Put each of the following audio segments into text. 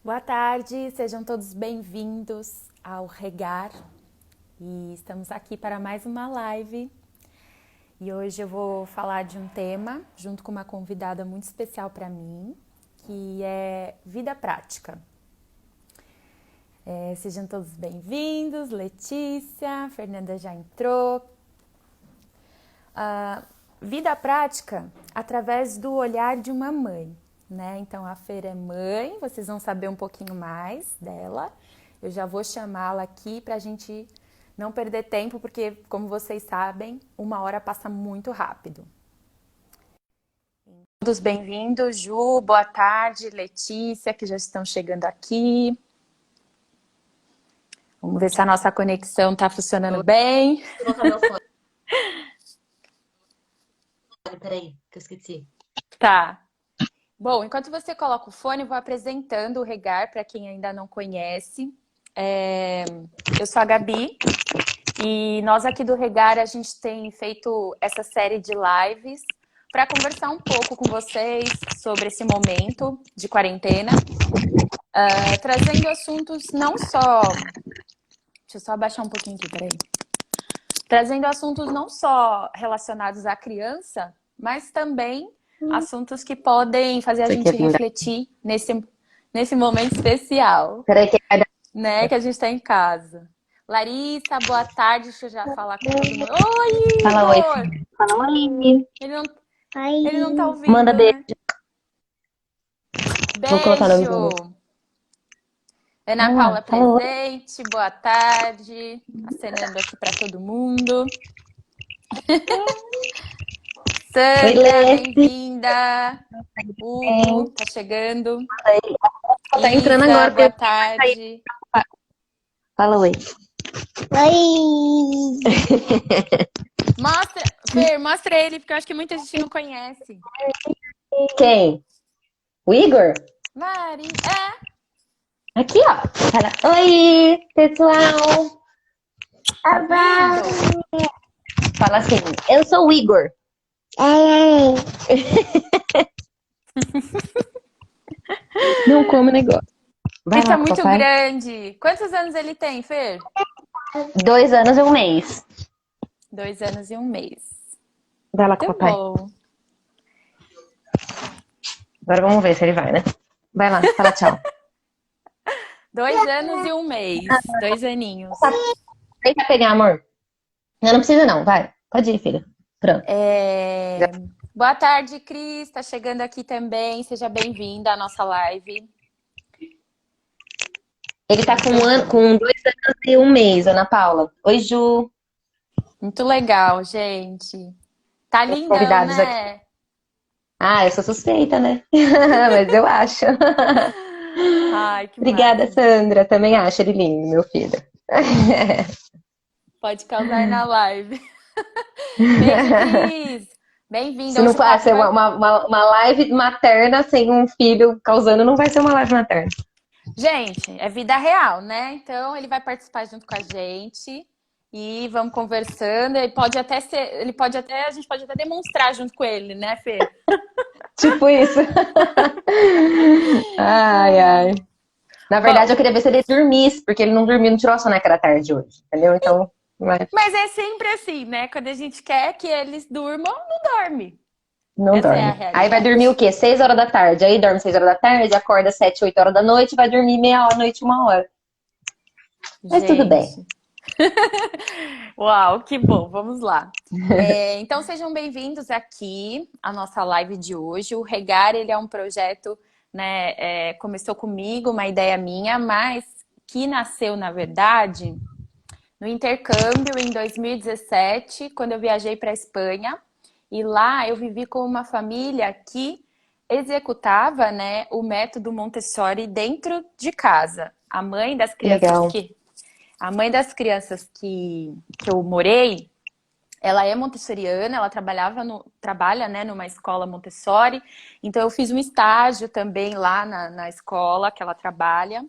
Boa tarde, sejam todos bem-vindos ao Regar e estamos aqui para mais uma live. E hoje eu vou falar de um tema junto com uma convidada muito especial para mim, que é vida prática. Sejam todos bem-vindos, Letícia, Fernanda já entrou. Vida prática através do olhar de uma mãe. Né? Então a Fer é mãe, vocês vão saber um pouquinho mais dela. Eu já vou chamá-la aqui para a gente não perder tempo, porque, como vocês sabem, 1 hora passa muito rápido. Todos bem-vindos, Ju, boa tarde, Letícia, que já estão chegando aqui. Vamos ver se a nossa conexão está funcionando bem. Vou colocar meu fone. Peraí, que eu esqueci. Tá. Bom, enquanto você coloca o fone, eu vou apresentando o Regar para quem ainda não conhece. Eu sou a Gabi e nós aqui do Regar, a gente tem feito essa série de lives para conversar um pouco com vocês sobre esse momento de quarentena, trazendo assuntos não só... Deixa eu só abaixar um pouquinho aqui, peraí. Trazendo assuntos não só relacionados à criança, mas também assuntos que podem fazer a gente refletir nesse momento especial. Peraí, que né, que a gente está em casa. Larissa, boa tarde, deixa eu já falar com todo mundo. Oi, Fala oi. Igor! Fala oi. Ele não tá ouvindo, Manda beijo. né? Vou colocar no Beijo! vídeo. Ana Paula Fala oi. presente, boa tarde. Acenando aqui para todo mundo. Sandra, bem-vinda. Hugo, tá chegando. Tá entrando Isa, agora. boa tarde. Fala oi. Oi! Mostra, Fer, mostra ele, porque eu acho que muita gente não conhece. Quem? O Igor? Mari, Aqui, ó. Fala oi, pessoal. lindo. Fala assim, eu sou o Igor. Não come negócio. Vai Ele lá tá com o muito papai. grande. Quantos anos ele tem, Fer? 2 anos e 1 mês. 2 anos e 1 mês. Vai lá com o Muito papai. bom. Agora vamos ver se ele vai, né? Vai lá, fala tchau. 2 anos e 1 mês. 2 aninhos. Vem cá pegar, amor. Não precisa não, vai. Pode ir, filha. Pronto. Boa tarde, Cris. Tá chegando aqui também. Seja bem-vinda à nossa live. Ele tá com 2 anos e 1 mês, Ana Paula. Oi, Ju. Muito legal, gente. Tá Os lindão, convidados aqui. né? Ah, eu sou suspeita, né? Mas eu acho. Ai, que Obrigada, massa. Sandra. Também acho ele lindo, meu filho. Pode causar na live. Beijo, Cris. Bem-vinda. Se não Hoje o for papo ser vai... uma live materna sem um filho causando, não vai ser uma live materna. Gente, é vida real, né? Então ele vai participar junto com a gente e vamos conversando. Ele pode até ser, a gente pode até demonstrar junto com ele, né, Fê? Tipo isso. Ai, ai. Na verdade, eu queria ver se ele dormisse, porque ele não dormiu, não tirou a soneca da tarde hoje, entendeu? Então, Mas é sempre assim, né? Quando a gente quer que eles durmam, não dorme. não Essa é a dorme. realidade. Aí vai dormir o quê? 6 horas da tarde. Aí dorme 6 horas da tarde, acorda 7, 8 horas da noite, vai dormir meia hora, noite, 1 hora. Mas tudo bem. Uau, que bom, vamos lá. Então sejam bem-vindos aqui à nossa live de hoje. O Regar, ele é um projeto, né, começou comigo, uma ideia minha, mas que nasceu, na verdade, no intercâmbio em 2017, quando eu viajei para a Espanha. E lá eu vivi com uma família que executava, né, o método Montessori dentro de casa. A mãe das crianças que eu morei, ela é montessoriana, ela trabalha, né, numa escola Montessori. Então eu fiz um estágio também lá na escola que ela trabalha.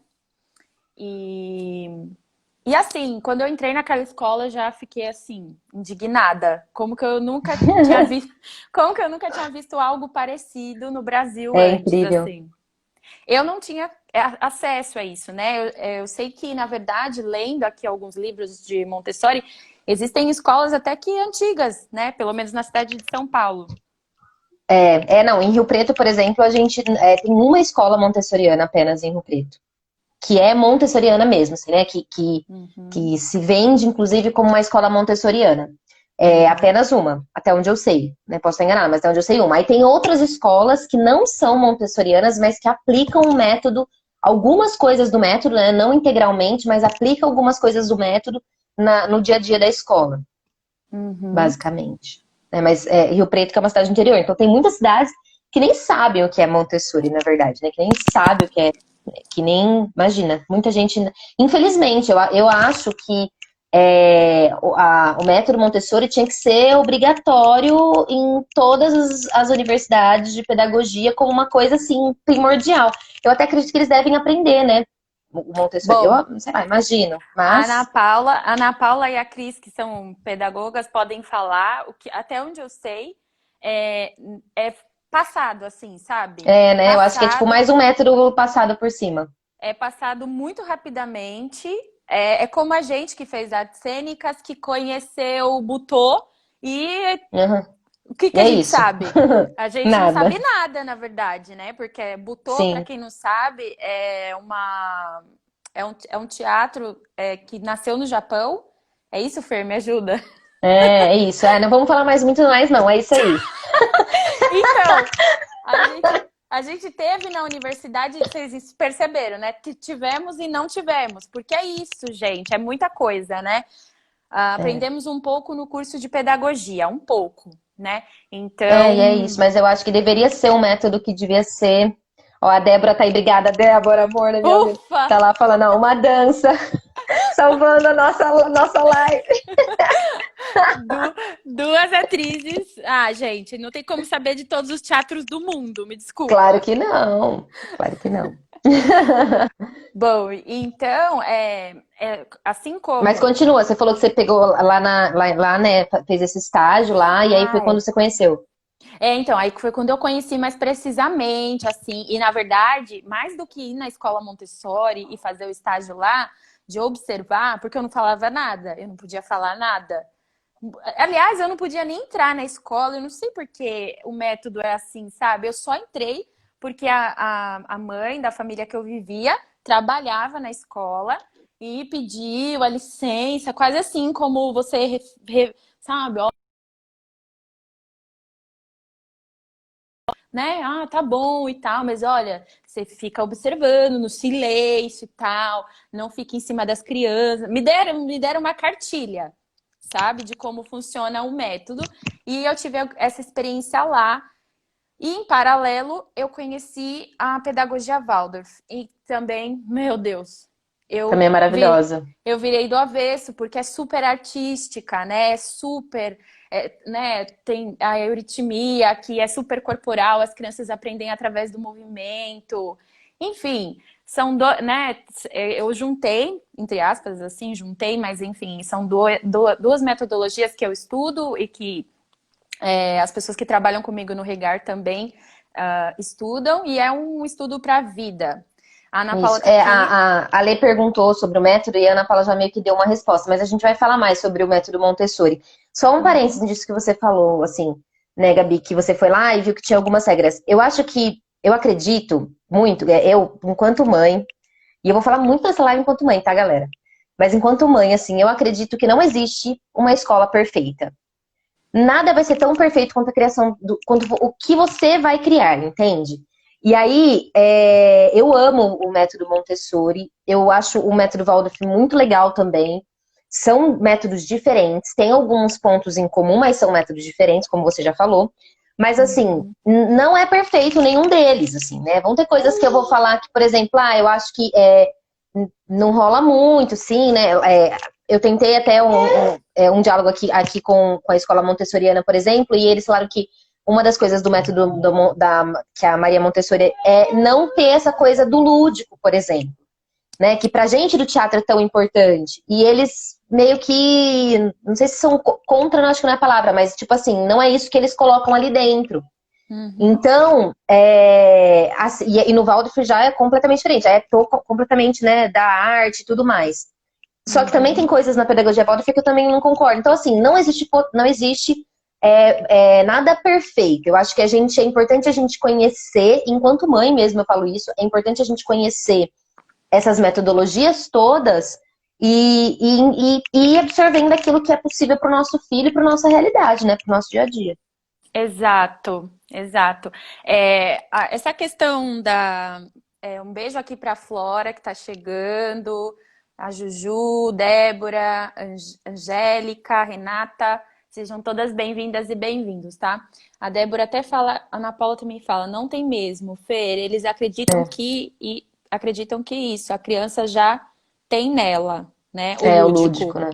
E assim, quando eu entrei naquela escola, eu já fiquei assim, indignada. Como que eu nunca tinha visto algo parecido no Brasil É antes, incrível. assim. Eu não tinha acesso a isso, né? Eu sei que, na verdade, lendo aqui alguns livros de Montessori, existem escolas até que antigas, né? Pelo menos na cidade de São Paulo. Não, em Rio Preto, por exemplo, a gente tem uma escola montessoriana apenas em Rio Preto, que é montessoriana mesmo, assim, né? Que se vende, inclusive, como uma escola montessoriana. É apenas uma, até onde eu sei, né? Posso estar enganada, mas até onde eu sei uma. Aí tem outras escolas que não são montessorianas, mas que aplicam o método, algumas coisas do método, né? Não integralmente, mas aplicam algumas coisas do método no dia a dia da escola, basicamente. Mas Rio Preto, que é uma cidade do interior, então tem muitas cidades que nem sabem o que é Montessori, na verdade, né? Que nem sabe o que é, que nem, imagina, muita gente, infelizmente, eu acho que o método Montessori tinha que ser obrigatório em todas as universidades de pedagogia como uma coisa, assim, primordial. Eu até acredito que eles devem aprender, né? O Montessori, Bom, eu, sei lá, imagino, a mas... Ana Paula e a Cris, que são pedagogas, podem falar o que, até onde eu sei, é, é passado, assim, sabe? né? Eu acho que é tipo mais um método passado por cima. É passado muito rapidamente. É como a gente que fez artes cênicas, que conheceu o Butô e Uhum. o que E a é gente isso. sabe? A gente não Nada. sabe nada, na verdade, né? Porque Butô, para Sim. quem não sabe, é um teatro que nasceu no Japão. É isso, Fer? Me ajuda. É isso. Não vamos falar mais muito mais, não. É isso aí. Então, a gente teve na universidade, vocês perceberam, né? Que tivemos e não tivemos. Porque é isso, gente, é muita coisa, né? Aprendemos um pouco no curso de pedagogia, um pouco, né? E é isso. Então, Mas eu acho que deveria ser um método que devia ser. Ó, a Débora tá aí. Obrigada, Débora, amor da minha vida. ufa! Tá lá falando, ó, uma dança. Salvando a nossa live. Duas atrizes. Ah, gente, não tem como saber de todos os teatros do mundo, me Claro desculpa. que não. Claro que não. Bom, então, assim Mas como. continua. Você falou que você pegou lá, né? Fez esse estágio lá. E aí foi Ai, quando você conheceu. então, aí foi quando eu conheci mais precisamente, assim, e na verdade, mais do que ir na escola Montessori e fazer o estágio lá, de observar, porque eu não falava nada, eu não podia falar nada. Aliás, eu não podia nem entrar na escola, eu não sei porque o método é assim, sabe? Eu só entrei porque a mãe da família que eu vivia trabalhava na escola e pediu a licença, quase assim como você, sabe? Né? Ah, tá bom e tal, mas olha, você fica observando no silêncio e tal, não fica em cima das crianças. Me deram uma cartilha, sabe, de como funciona o método, e eu tive essa experiência lá. E em paralelo, eu conheci a pedagogia Waldorf e também, meu Deus, Também é maravilhosa. eu virei do avesso, porque é super artística, né? É super, né? Tem a euritmia, que é super corporal, as crianças aprendem através do movimento. Enfim, né? Eu juntei, entre aspas, assim, juntei, mas enfim, são duas metodologias que eu estudo e que as pessoas que trabalham comigo no Regar também estudam, e é um estudo para a vida. A Ana Paula Isso. está aqui. A Lê perguntou sobre o método e a Ana Paula já meio que deu uma resposta, mas a gente vai falar mais sobre o método Montessori. Só um Uhum. parênteses disso que você falou, assim, né, Gabi, que você foi lá e viu que tinha algumas regras. Eu acredito muito, eu, enquanto mãe, e eu vou falar muito nessa live enquanto mãe, tá, galera? Mas enquanto mãe, assim, eu acredito que não existe uma escola perfeita. Nada vai ser tão perfeito quanto a criação, quanto o que você vai criar, entende? E aí, eu amo o método Montessori, eu acho o método Waldorf muito legal também. São métodos diferentes, tem alguns pontos em comum, mas são métodos diferentes, como você já falou. Mas, assim, Uhum. não é perfeito nenhum deles, assim, né? Vão ter coisas que eu vou falar que, por exemplo, eu acho que não rola muito, sim, né? Eu tentei até um diálogo aqui com a escola montessoriana, por exemplo, e eles falaram que uma das coisas do método que a Maria Montessori é não ter essa coisa do lúdico, por exemplo, né? Que pra gente do teatro é tão importante. E eles meio que, não sei se são contra, não acho que não é a palavra, mas tipo assim, não é isso que eles colocam ali dentro. Uhum. Então, assim, e no Waldorf já é completamente diferente, já é completamente, né, da arte e tudo mais. Só que também tem Uhum. coisas na pedagogia Waldorf que eu também não concordo. Então, assim, não existe nada perfeito. Eu acho que é importante a gente conhecer, enquanto mãe mesmo eu falo isso, é importante a gente conhecer essas metodologias todas e ir absorvendo aquilo que é possível para o nosso filho e para nossa realidade, né, para o nosso dia a dia. Exato, exato. Essa questão um beijo aqui para a Flora que está chegando, a Juju, Débora, Angélica, Renata, sejam todas bem-vindas e bem-vindos, tá? A Débora até fala, a Ana Paula também fala, não tem mesmo, Fer, eles acreditam É, que isso, a criança já tem nela, né? O é o lúdico. lúdico, né?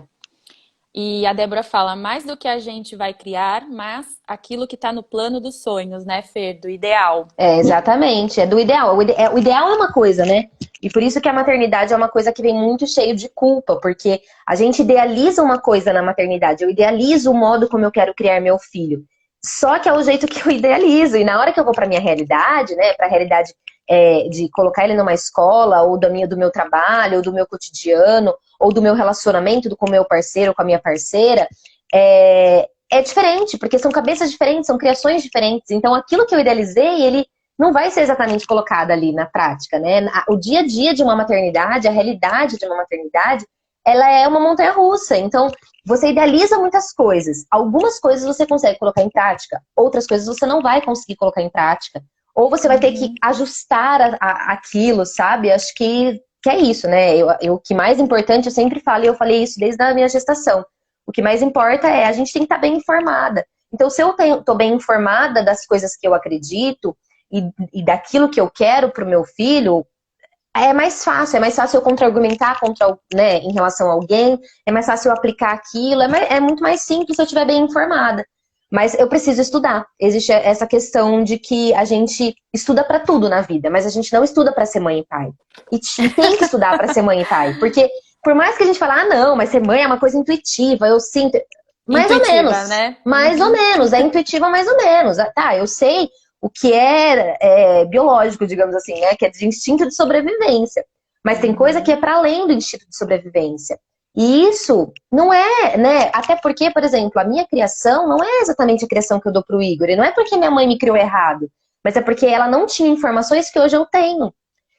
E a Débora fala, mais do que a gente vai criar, mas aquilo que está no plano dos sonhos, né, Fer? Do ideal. Exatamente, é do ideal. O ideal é uma coisa, né? E por isso que a maternidade é uma coisa que vem muito cheio de culpa, porque a gente idealiza uma coisa na maternidade. Eu idealizo o modo como eu quero criar meu filho. Só que é o jeito que eu idealizo. E na hora que eu vou para minha realidade, né? Para a realidade de colocar ele numa escola, ou do meu trabalho, ou do meu cotidiano, ou do meu relacionamento com o meu parceiro, com a minha parceira, é diferente, porque são cabeças diferentes, são criações diferentes. Então, aquilo que eu idealizei, ele não vai ser exatamente colocado ali na prática, né? O dia a dia de uma maternidade, a realidade de uma maternidade, ela é uma montanha-russa. Então, você idealiza muitas coisas. Algumas coisas você consegue colocar em prática, outras coisas você não vai conseguir colocar em prática. Ou você vai ter que Uhum. ajustar aquilo, sabe? Acho que é isso, né? O que mais importante, eu sempre falo, e eu falei isso desde a minha gestação. O que mais importa é a gente tem que estar bem informada. Então, se eu estou bem informada das coisas que eu acredito e daquilo que eu quero para o meu filho, é mais fácil eu contra-argumentar né, em relação a alguém, é mais fácil eu aplicar aquilo, é muito mais simples se eu estiver bem informada. Mas eu preciso estudar. Existe essa questão de que a gente estuda para tudo na vida, mas a gente não estuda para ser mãe e pai. E tem que estudar para ser mãe e pai, porque por mais que a gente fale, ah, não, mas ser mãe é uma coisa intuitiva, eu sinto. Mais ou Intuitiva, menos. né? Mais ou Uhum. menos. É intuitiva mais ou menos. Tá, eu sei o que é biológico, digamos assim, né? Que é de instinto de sobrevivência. Mas tem coisa que é Uhum. para além do instinto de sobrevivência. E isso não é, né? Até porque, por exemplo, a minha criação não é exatamente a criação que eu dou pro Igor. E não é porque minha mãe me criou errado, mas é porque ela não tinha informações que hoje eu tenho.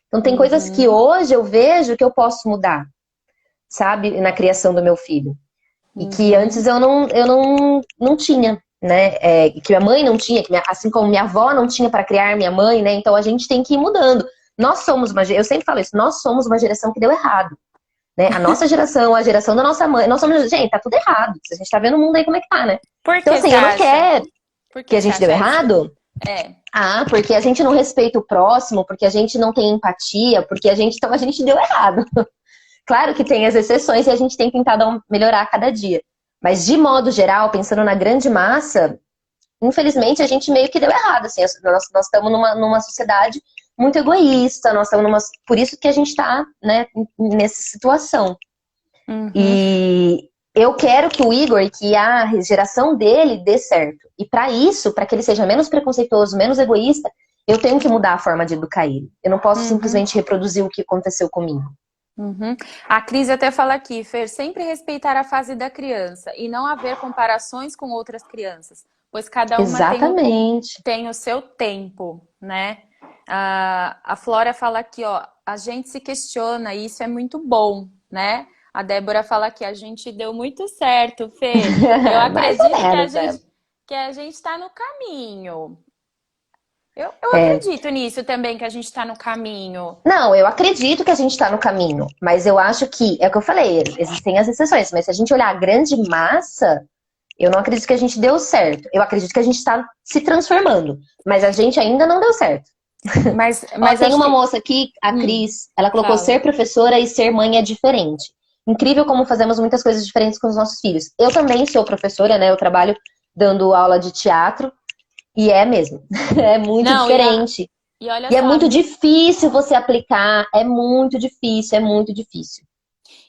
Então tem coisas que Uhum. hoje eu vejo que eu posso mudar, sabe? Na criação do meu filho. E que antes Uhum. eu não tinha, né? Que minha mãe não tinha, assim como minha avó não tinha para criar minha mãe, né? Então a gente tem que ir mudando. Eu sempre falo isso, nós somos uma geração que deu errado. Né? A nossa geração, a geração da nossa mãe, gente, tá tudo errado. A gente tá vendo o mundo aí como é que tá, né? Por Então, que você assim, eu não acha? quero Por que que a você gente deu acha isso? errado. É. Ah, porque a gente não respeita o próximo, porque a gente não tem empatia, porque então a gente deu errado. Claro que tem as exceções e a gente tem que tentar melhorar a cada dia. Mas, de modo geral, pensando na grande massa, infelizmente a gente meio que deu errado. Assim, nós estamos numa sociedade muito egoísta, por isso que a gente está, né, nessa situação. Uhum. E eu quero que o Igor, que a geração dele dê certo. E para isso, para que ele seja menos preconceituoso, menos egoísta, eu tenho que mudar a forma de educar ele. Eu não posso Uhum. simplesmente reproduzir o que aconteceu comigo. Uhum. A Cris até fala aqui, Fer, sempre respeitar a fase da criança e não haver comparações com outras crianças, pois cada uma Exatamente. tem o seu tempo, né? A Flora fala aqui, ó, a gente se questiona e isso é muito bom, né? A Débora fala aqui, a gente deu muito certo, Fê. Eu Mais ou acredito menos, né? que a gente está no caminho. Eu É. acredito nisso também, que a gente está no caminho. Não, eu acredito que a gente está no caminho, mas eu acho que, é o que eu falei, existem as exceções, mas se a gente olhar a grande massa, eu não acredito que a gente deu certo. Eu acredito que a gente está se transformando, mas a gente ainda não deu certo. Ó, Mas tem acho uma que. moça aqui, a Cris, ela colocou Fala. ser professora e ser mãe é diferente. Incrível como fazemos muitas coisas diferentes com os nossos filhos. Eu também sou professora, né? Eu trabalho dando aula de teatro e é mesmo. É muito Não, diferente. e olha E é só, muito difícil você aplicar. É muito difícil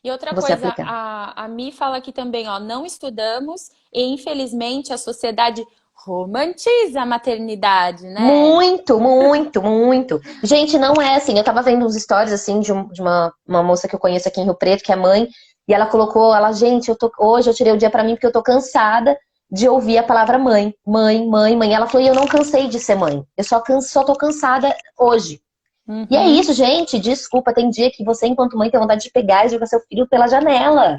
e outra você coisa, aplicar. a Mi fala aqui também, ó, não estudamos e infelizmente a sociedade romantiza a maternidade, né? Muito, muito, muito. Gente, não é assim. Eu tava vendo uns stories assim de uma moça que eu conheço aqui em Rio Preto, que é mãe, e ela colocou, gente, hoje eu tirei o dia pra mim porque eu tô cansada de ouvir a palavra mãe, mãe, mãe, mãe. Ela falou, e eu não cansei de ser mãe. Eu só tô cansada hoje. E é isso, gente. Desculpa, tem dia que você, enquanto mãe, tem vontade de pegar e jogar seu filho pela janela.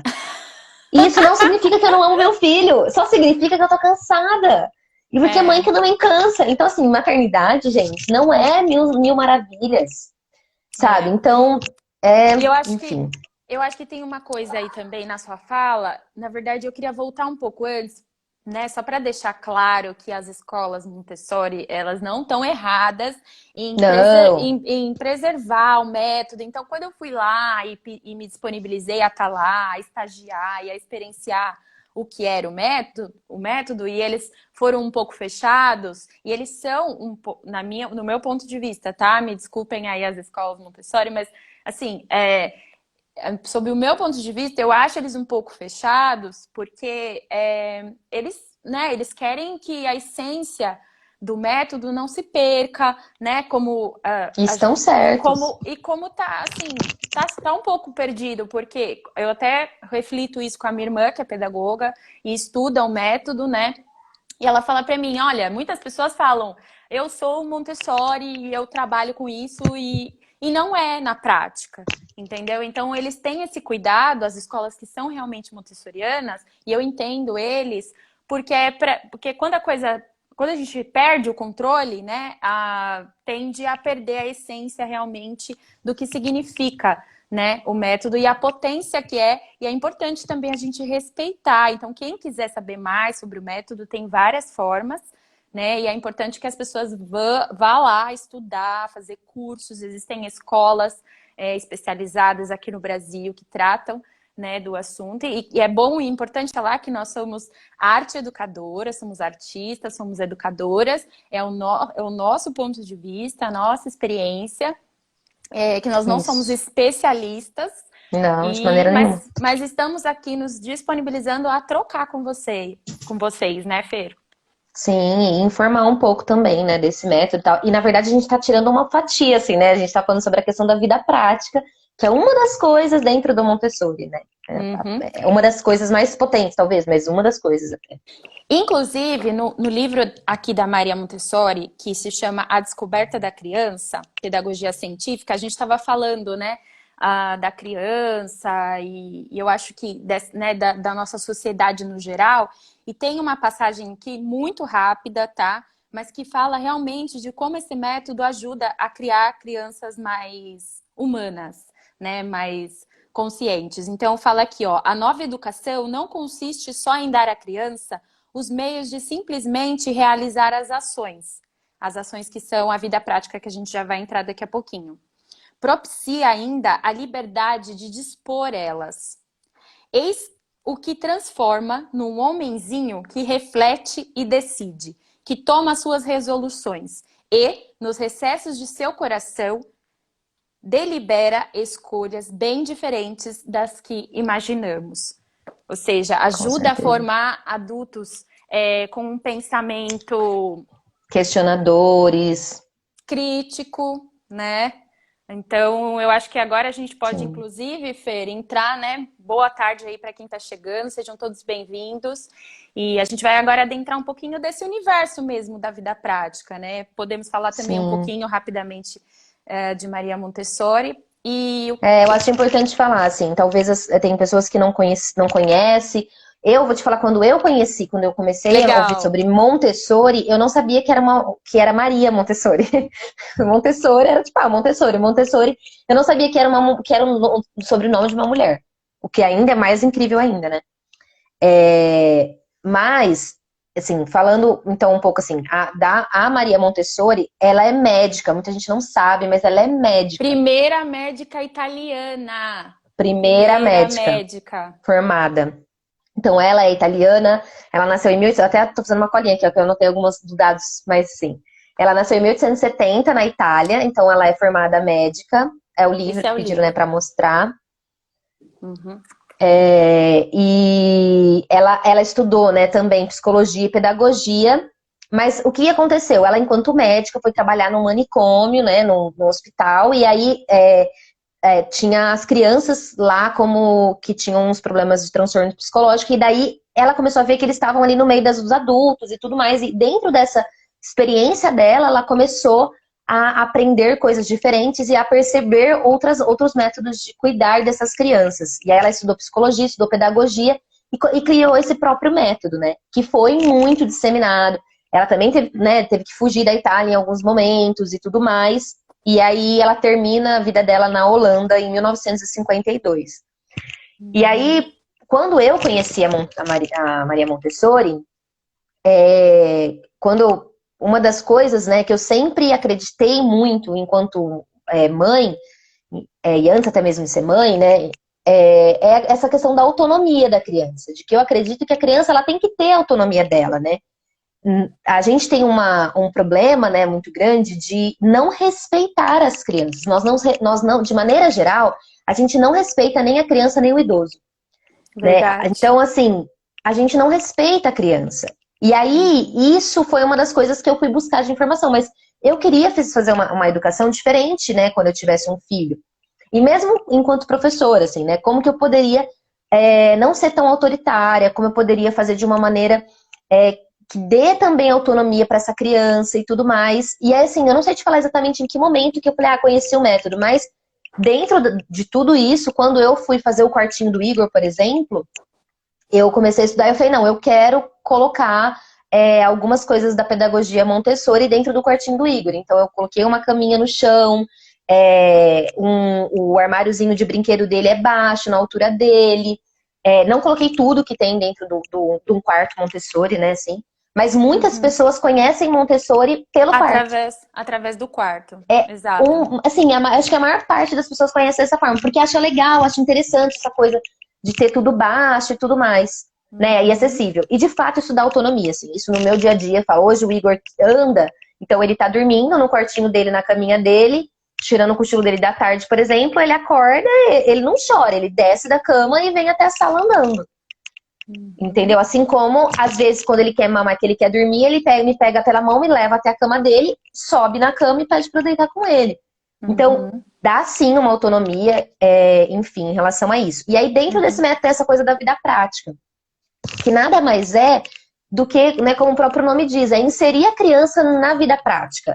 E isso não significa que eu não amo meu filho. Só significa que eu tô cansada. E porque é mãe que também cansa. Então, assim, maternidade, gente, não é mil maravilhas. Sabe? Então, enfim. Eu acho que tem uma coisa aí também na sua fala. Na verdade, eu queria voltar um pouco antes, né? Só para deixar claro que as escolas Montessori, elas não estão erradas em preservar o método. Então, quando eu fui lá e me disponibilizei a estar lá, a estagiar e a experienciar o que era o método, e eles foram um pouco fechados, e eles são, no meu ponto de vista, tá? Me desculpem aí as escolas Montessori, mas, assim, sob o meu ponto de vista, eu acho eles um pouco fechados, porque eles querem que a essência do método não se perca, né? Estão certos. Como tá, assim, tá um pouco perdido, porque eu até reflito isso com a minha irmã, que é pedagoga, e estuda o método, né? E ela fala pra mim, olha, muitas pessoas falam, eu sou Montessori e eu trabalho com isso e não é na prática, entendeu? Então, eles têm esse cuidado, as escolas que são realmente montessorianas, e eu entendo eles, porque quando a gente perde o controle, né, tende a perder a essência realmente do que significa, né, o método e a potência que é, e é importante também a gente respeitar. Então, quem quiser saber mais sobre o método, tem várias formas, né, e é importante que as pessoas vá lá estudar, fazer cursos, existem escolas especializadas aqui no Brasil que tratam, né, do assunto, e é bom e importante falar que nós somos arte educadora, somos artistas, somos educadoras, é o nosso ponto de vista, a nossa experiência, que nós não somos especialistas, não, de maneira nenhuma. Mas estamos aqui nos disponibilizando a trocar com vocês, né, Fer? Sim, e informar um pouco também, né, desse método e tal. E, na verdade, a gente tá tirando uma fatia, assim, né? A gente tá falando sobre a questão da vida prática, que é uma das coisas dentro do Montessori, né? É uma das coisas mais potentes, talvez, mas uma das coisas até. Inclusive, no livro aqui da Maria Montessori, que se chama A Descoberta da Criança, Pedagogia Científica, a gente estava falando, né, da criança e eu acho que né, da nossa sociedade no geral, e tem uma passagem aqui muito rápida, tá? Mas que fala realmente de como esse método ajuda a criar crianças mais humanas, né, mais conscientes. Então, fala aqui, ó, a nova educação não consiste só em dar à criança os meios de simplesmente realizar as ações que são a vida prática, que a gente já vai entrar daqui a pouquinho. Propicia ainda a liberdade de dispor elas. Eis o que transforma num homenzinho que reflete e decide, que toma suas resoluções e, nos recessos de seu coração, delibera escolhas bem diferentes das que imaginamos. Ou seja, ajuda a formar adultos com um pensamento questionadores, crítico, né? Então, eu acho que agora a gente pode, inclusive, Fer, entrar, né? Boa tarde aí para quem está chegando, sejam todos bem-vindos. E a gente vai agora adentrar um pouquinho desse universo mesmo da vida prática, né? Podemos falar também um pouquinho rapidamente de Maria Montessori. Eu acho importante falar, assim, talvez tem pessoas que não conhecem. Eu vou te falar, quando eu comecei a ouvir sobre Montessori, eu não sabia que era Maria Montessori. Montessori era tipo, Montessori. Eu não sabia que era um sobrenome de uma mulher. O que ainda é mais incrível ainda, né? Mas, assim, falando então um pouco assim, a Maria Montessori, ela é médica. Muita gente não sabe, mas ela é médica. Primeira médica italiana. Primeira médica formada. Então, ela é italiana, ela nasceu em 1800, até tô fazendo uma colinha aqui, ó, que eu anotei alguns dados, mas sim. Ela nasceu em 1870 na Itália, então ela é formada médica. É o livro que pediram, né, pra mostrar. E ela estudou, né, também psicologia e pedagogia, Mas o que aconteceu? Ela, enquanto médica, foi trabalhar num manicômio, né, no hospital, e aí tinha as crianças lá como que tinham uns problemas de transtorno psicológico, e daí ela começou a ver que eles estavam ali no meio dos adultos e tudo mais, e dentro dessa experiência dela, ela começou a aprender coisas diferentes e a perceber outros métodos de cuidar dessas crianças. E aí ela estudou psicologia, estudou pedagogia e criou esse próprio método, né? Que foi muito disseminado. Ela também teve, né, teve que fugir da Itália em alguns momentos e tudo mais. E aí ela termina a vida dela na Holanda em 1952. E aí, quando eu conheci a Maria Montessori, uma das coisas, né, que eu sempre acreditei muito enquanto mãe, e antes até mesmo de ser mãe, né, é essa questão da autonomia da criança, de que eu acredito que a criança ela tem que ter a autonomia dela, né? A gente tem um problema, né, muito grande de não respeitar as crianças. Nós não, de maneira geral, a gente não respeita nem a criança nem o idoso, né? Verdade. Então, assim, a gente não respeita a criança. E aí, isso foi uma das coisas que eu fui buscar de informação. Mas eu queria fazer uma educação diferente, né, quando eu tivesse um filho. E mesmo enquanto professora, assim, né, como que eu poderia não ser tão autoritária, como eu poderia fazer de uma maneira que dê também autonomia para essa criança e tudo mais. E assim, eu não sei te falar exatamente em que momento que eu falei, conheci o método, mas dentro de tudo isso, quando eu fui fazer o quartinho do Igor, por exemplo, eu comecei a estudar e eu falei, não, eu quero colocar algumas coisas da pedagogia Montessori dentro do quartinho do Igor. Então eu coloquei uma caminha no chão, o armáriozinho de brinquedo dele é baixo, na altura dele. Não coloquei tudo que tem dentro de um quarto Montessori, né, assim. Mas muitas pessoas conhecem Montessori pelo quarto. Através do quarto. É Exato. assim, acho que a maior parte das pessoas conhece dessa forma, porque acha legal, acha interessante essa coisa de ter tudo baixo e tudo mais, né? E acessível. E de fato isso dá autonomia, assim. Isso no meu dia a dia, hoje o Igor anda, então ele tá dormindo no quartinho dele, na caminha dele, tirando o cochilo dele da tarde, por exemplo, ele acorda, ele não chora, ele desce da cama e vem até a sala andando. Entendeu? Assim como, às vezes, quando ele quer mamar, que ele quer dormir, ele me pega pela mão, me leva até a cama dele, sobe na cama e pede pra eu deitar com ele. Então, dá sim uma autonomia, enfim, em relação a isso. E aí, dentro desse método, tem essa coisa da vida prática, que nada mais é do que, né, como o próprio nome diz, é inserir a criança na vida prática,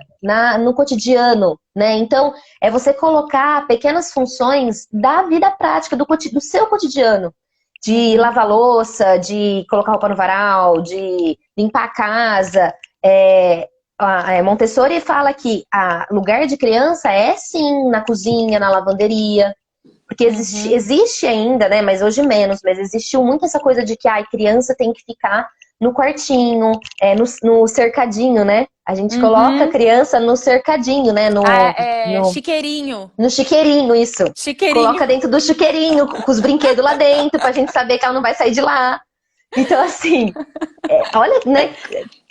no cotidiano, né? Então, é você colocar pequenas funções da vida prática, do seu cotidiano. De lavar louça, de colocar roupa no varal, de limpar a casa. Montessori fala que lugar de criança é sim na cozinha, na lavanderia. Porque existe ainda, né? Mas hoje menos, mas existiu muito essa coisa de que criança tem que ficar no quartinho, no cercadinho, né? A gente coloca a criança no cercadinho, né? Chiqueirinho. No chiqueirinho, isso. Chiqueirinho. Coloca dentro do chiqueirinho, com os brinquedos lá dentro, pra gente saber que ela não vai sair de lá. Então, assim, olha, né,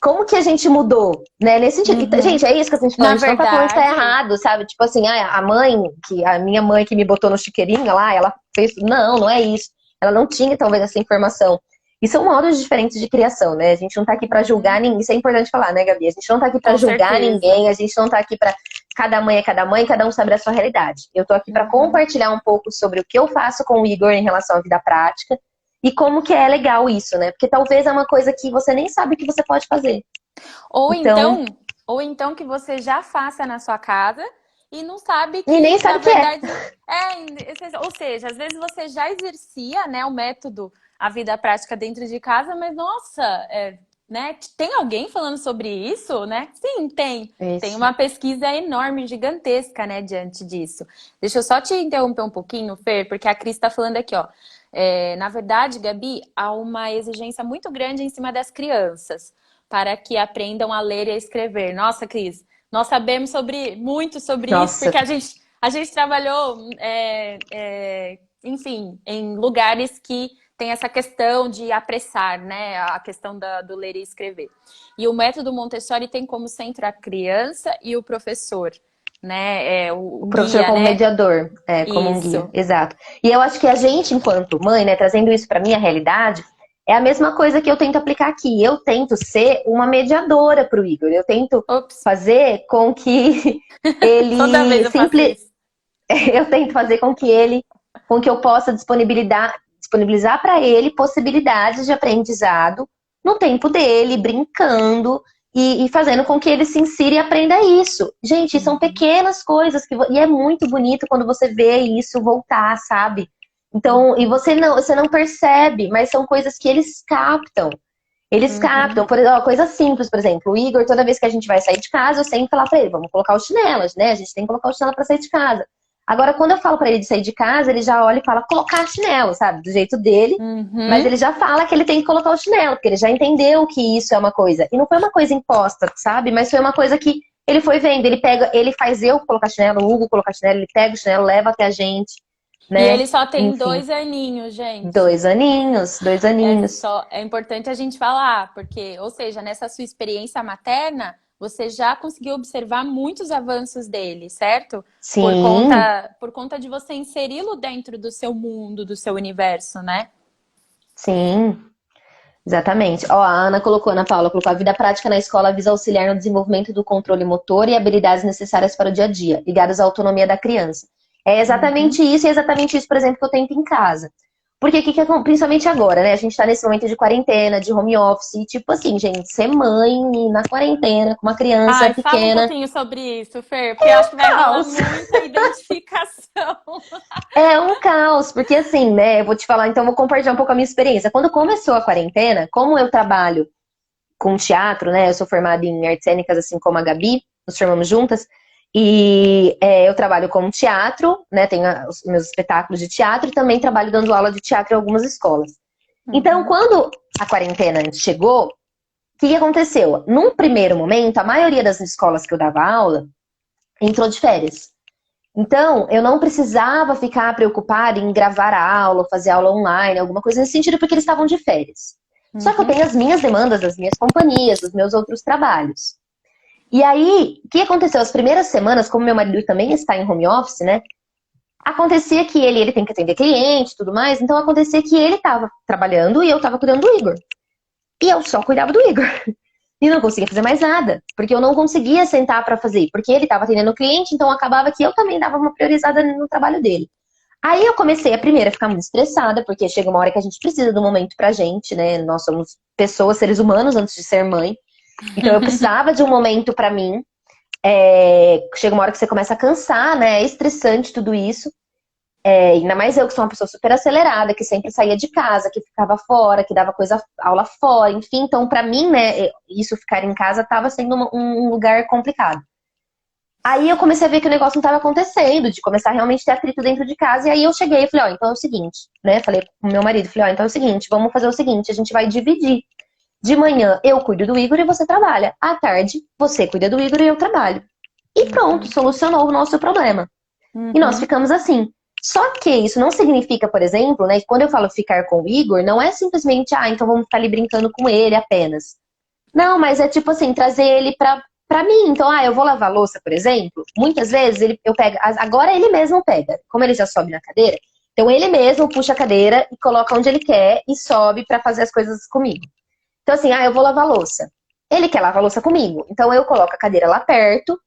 como que a gente mudou, né, nesse sentido. Gente, é isso que a gente fala, a gente não tá falando que tá errado, sabe? Tipo assim, a minha mãe que me botou no chiqueirinho lá, ela fez... Não é isso. Ela não tinha, talvez, essa informação. E são modos diferentes de criação, né? A gente não tá aqui pra julgar ninguém. Isso é importante falar, né, Gabi? A gente não tá aqui pra julgar ninguém, a gente não tá aqui pra... Cada mãe é cada mãe, cada um sabe a sua realidade. Eu tô aqui pra compartilhar um pouco sobre o que eu faço com o Igor em relação à vida prática e como que é legal isso, né? Porque talvez é uma coisa que você nem sabe que você pode fazer. Ou então que você já faça na sua casa e não sabe que, e nem sabe na que verdade, ou seja, às vezes você já exercia, né, o método, a vida prática dentro de casa, mas nossa, né, tem alguém falando sobre isso, né? Sim, tem. Isso. Tem uma pesquisa enorme, gigantesca, né, diante disso. Deixa eu só te interromper um pouquinho, Fer, porque a Cris está falando aqui, ó. Na verdade, Gabi, há uma exigência muito grande em cima das crianças para que aprendam a ler e a escrever. Nossa, Cris, nós sabemos muito sobre isso, porque a gente trabalhou, enfim, em lugares que tem essa questão de apressar, né? A questão do ler e escrever. E o método Montessori tem como centro a criança e o professor, né? O professor guia, como né? mediador, como um guia, exato. E eu acho que a gente, enquanto mãe, né, trazendo isso para minha realidade, É a mesma coisa que eu tento aplicar aqui. Eu tento ser uma mediadora para o Igor. Eu tento Ops, fazer com que toda vez ele eu faço simple... isso. eu tento fazer com que eu possa disponibilizar para ele possibilidades de aprendizado no tempo dele, brincando e fazendo com que ele se insira e aprenda isso. Gente, são pequenas coisas e é muito bonito quando você vê isso voltar, sabe? Então, e você não percebe, mas são coisas que eles captam. Eles captam, por exemplo, coisa simples, por exemplo, o Igor, toda vez que a gente vai sair de casa, eu sempre falo pra ele, vamos colocar os chinelos, né? A gente tem que colocar o chinelo pra sair de casa. Agora, quando eu falo pra ele de sair de casa, ele já olha e fala, colocar chinelo, sabe? Do jeito dele. Mas ele já fala que ele tem que colocar o chinelo, porque ele já entendeu que isso é uma coisa. E não foi uma coisa imposta, sabe? Mas foi uma coisa que ele foi vendo. Ele faz eu colocar chinelo, o Hugo colocar chinelo, ele pega o chinelo, leva até a gente, E né? ele só tem Enfim, 2 aninhos, gente. 2 aninhos, 2 aninhos. É importante a gente falar, porque, ou seja, nessa sua experiência materna, você já conseguiu observar muitos avanços dele, certo? Sim, Por conta de você inseri-lo dentro do seu mundo, do seu universo, né? sim, exatamente. Ó, a Ana Paula colocou, a vida prática na escola visa auxiliar no desenvolvimento do controle motor e habilidades necessárias para o dia a dia, ligadas à autonomia da criança. É exatamente Uhum. isso, e é exatamente isso, por exemplo, que eu tento em casa. Porque principalmente agora, né? A gente tá nesse momento de quarentena, de home office, e tipo assim, gente, ser mãe na quarentena com uma criança Ai, fala um pequena pouquinho sobre isso, Fer, porque eu acho que vai rolar caos. muita identificação. É um caos, porque assim, né? Eu vou te falar, então, vou compartilhar um pouco a minha experiência. Quando começou a quarentena, como eu trabalho com teatro, né? Eu sou formada em artes cênicas, assim como a Gabi, nos formamos juntas. E eu trabalho com teatro, né? Tenho os meus espetáculos de teatro e também trabalho dando aula de teatro em algumas escolas. Então, Uhum. quando a quarentena chegou, o que aconteceu? Num primeiro momento, a maioria das escolas que eu dava aula entrou de férias. Então, eu não precisava ficar preocupada em gravar a aula, fazer aula online, alguma coisa nesse sentido, porque eles estavam de férias. Só que eu Uhum. tenho as minhas demandas, das minhas companhias, dos meus outros trabalhos. E aí, o que aconteceu? As primeiras semanas, como meu marido também está em home office, né? Acontecia que ele tem que atender cliente e tudo mais, então acontecia que ele estava trabalhando e eu estava cuidando do Igor. E eu só cuidava do Igor. E não conseguia fazer mais nada, porque eu não conseguia sentar para fazer, porque ele estava atendendo o cliente, então acabava que eu também dava uma priorizada no trabalho dele. Aí eu comecei a primeira a ficar muito estressada, porque chega uma hora que a gente precisa de um momento pra gente, né? Nós somos pessoas, seres humanos antes de ser mãe. Então eu precisava de um momento pra mim. Chega uma hora que você começa a cansar, né? É estressante tudo isso. Ainda mais eu que sou uma pessoa super acelerada, que sempre saía de casa, que ficava fora, que dava aula fora, enfim. Então, pra mim, né, isso ficar em casa tava sendo um lugar complicado. Aí eu comecei a ver que o negócio não estava acontecendo, de começar a realmente ter atrito dentro de casa. E aí eu cheguei e falei, ó, então é o seguinte, né? Falei com meu marido, falei, ó, então é o seguinte, vamos fazer o seguinte, a gente vai dividir. De manhã eu cuido do Igor e você trabalha. À tarde, você cuida do Igor e eu trabalho. E pronto, Uhum. solucionou o nosso problema. E nós Uhum. ficamos assim. Só que isso não significa, por exemplo, né, que quando eu falo ficar com o Igor, não é simplesmente, então vamos ficar ali brincando com ele apenas. Não, mas é tipo assim, trazer ele pra mim. Então, eu vou lavar a louça, por exemplo. Muitas vezes eu pego. Agora ele mesmo pega. Como ele já sobe na cadeira, então ele mesmo puxa a cadeira e coloca onde ele quer e sobe pra fazer as coisas comigo. Então, assim, eu vou lavar a louça. Ele quer lavar a louça comigo. Então eu coloco a cadeira lá perto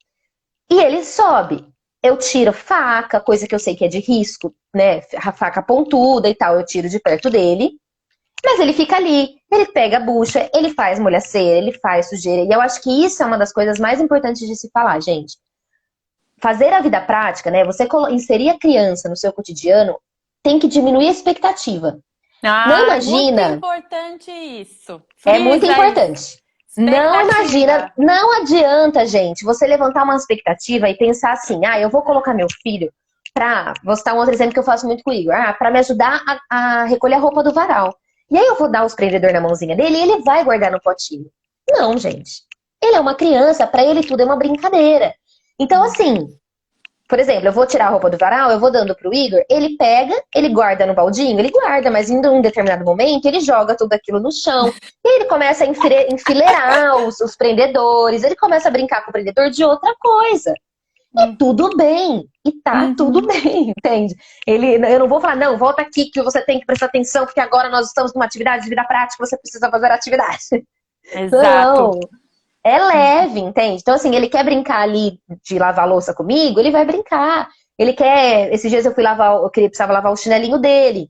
e ele sobe. Eu tiro faca, coisa que eu sei que é de risco, né? A faca pontuda e tal, eu tiro de perto dele. Mas ele fica ali, ele pega a bucha, ele faz molhaceira, ele faz sujeira. E eu acho que isso é uma das coisas mais importantes de se falar, gente. Fazer a vida prática, né? Você inserir a criança no seu cotidiano tem que diminuir a expectativa. Não Ah, muito imagina, importante isso. é muito Frisa isso. importante. Não imagina, Expectativa. não adianta, gente, você levantar uma expectativa e pensar assim, eu vou colocar meu filho vou citar um outro exemplo que eu faço muito com o Igor, pra me ajudar a recolher a roupa do varal. E aí eu vou dar os prendedores na mãozinha dele e ele vai guardar no potinho. Não, gente. Ele é uma criança, pra ele tudo é uma brincadeira. Então, assim, por exemplo, eu vou tirar a roupa do varal, eu vou dando pro Igor, ele pega, ele guarda no baldinho, ele guarda, mas em um determinado momento ele joga tudo aquilo no chão, e ele começa a enfileirar os prendedores, ele começa a brincar com o prendedor de outra coisa. E tudo bem. E tá tudo bem, entende? Eu não vou falar, não, volta aqui que você tem que prestar atenção, porque agora nós estamos numa atividade de vida prática, você precisa fazer a atividade. Exato. Não, é leve, entende? Então, assim, ele quer brincar ali de lavar a louça comigo, ele vai brincar. Ele quer. Esses dias eu fui lavar, precisava lavar o chinelinho dele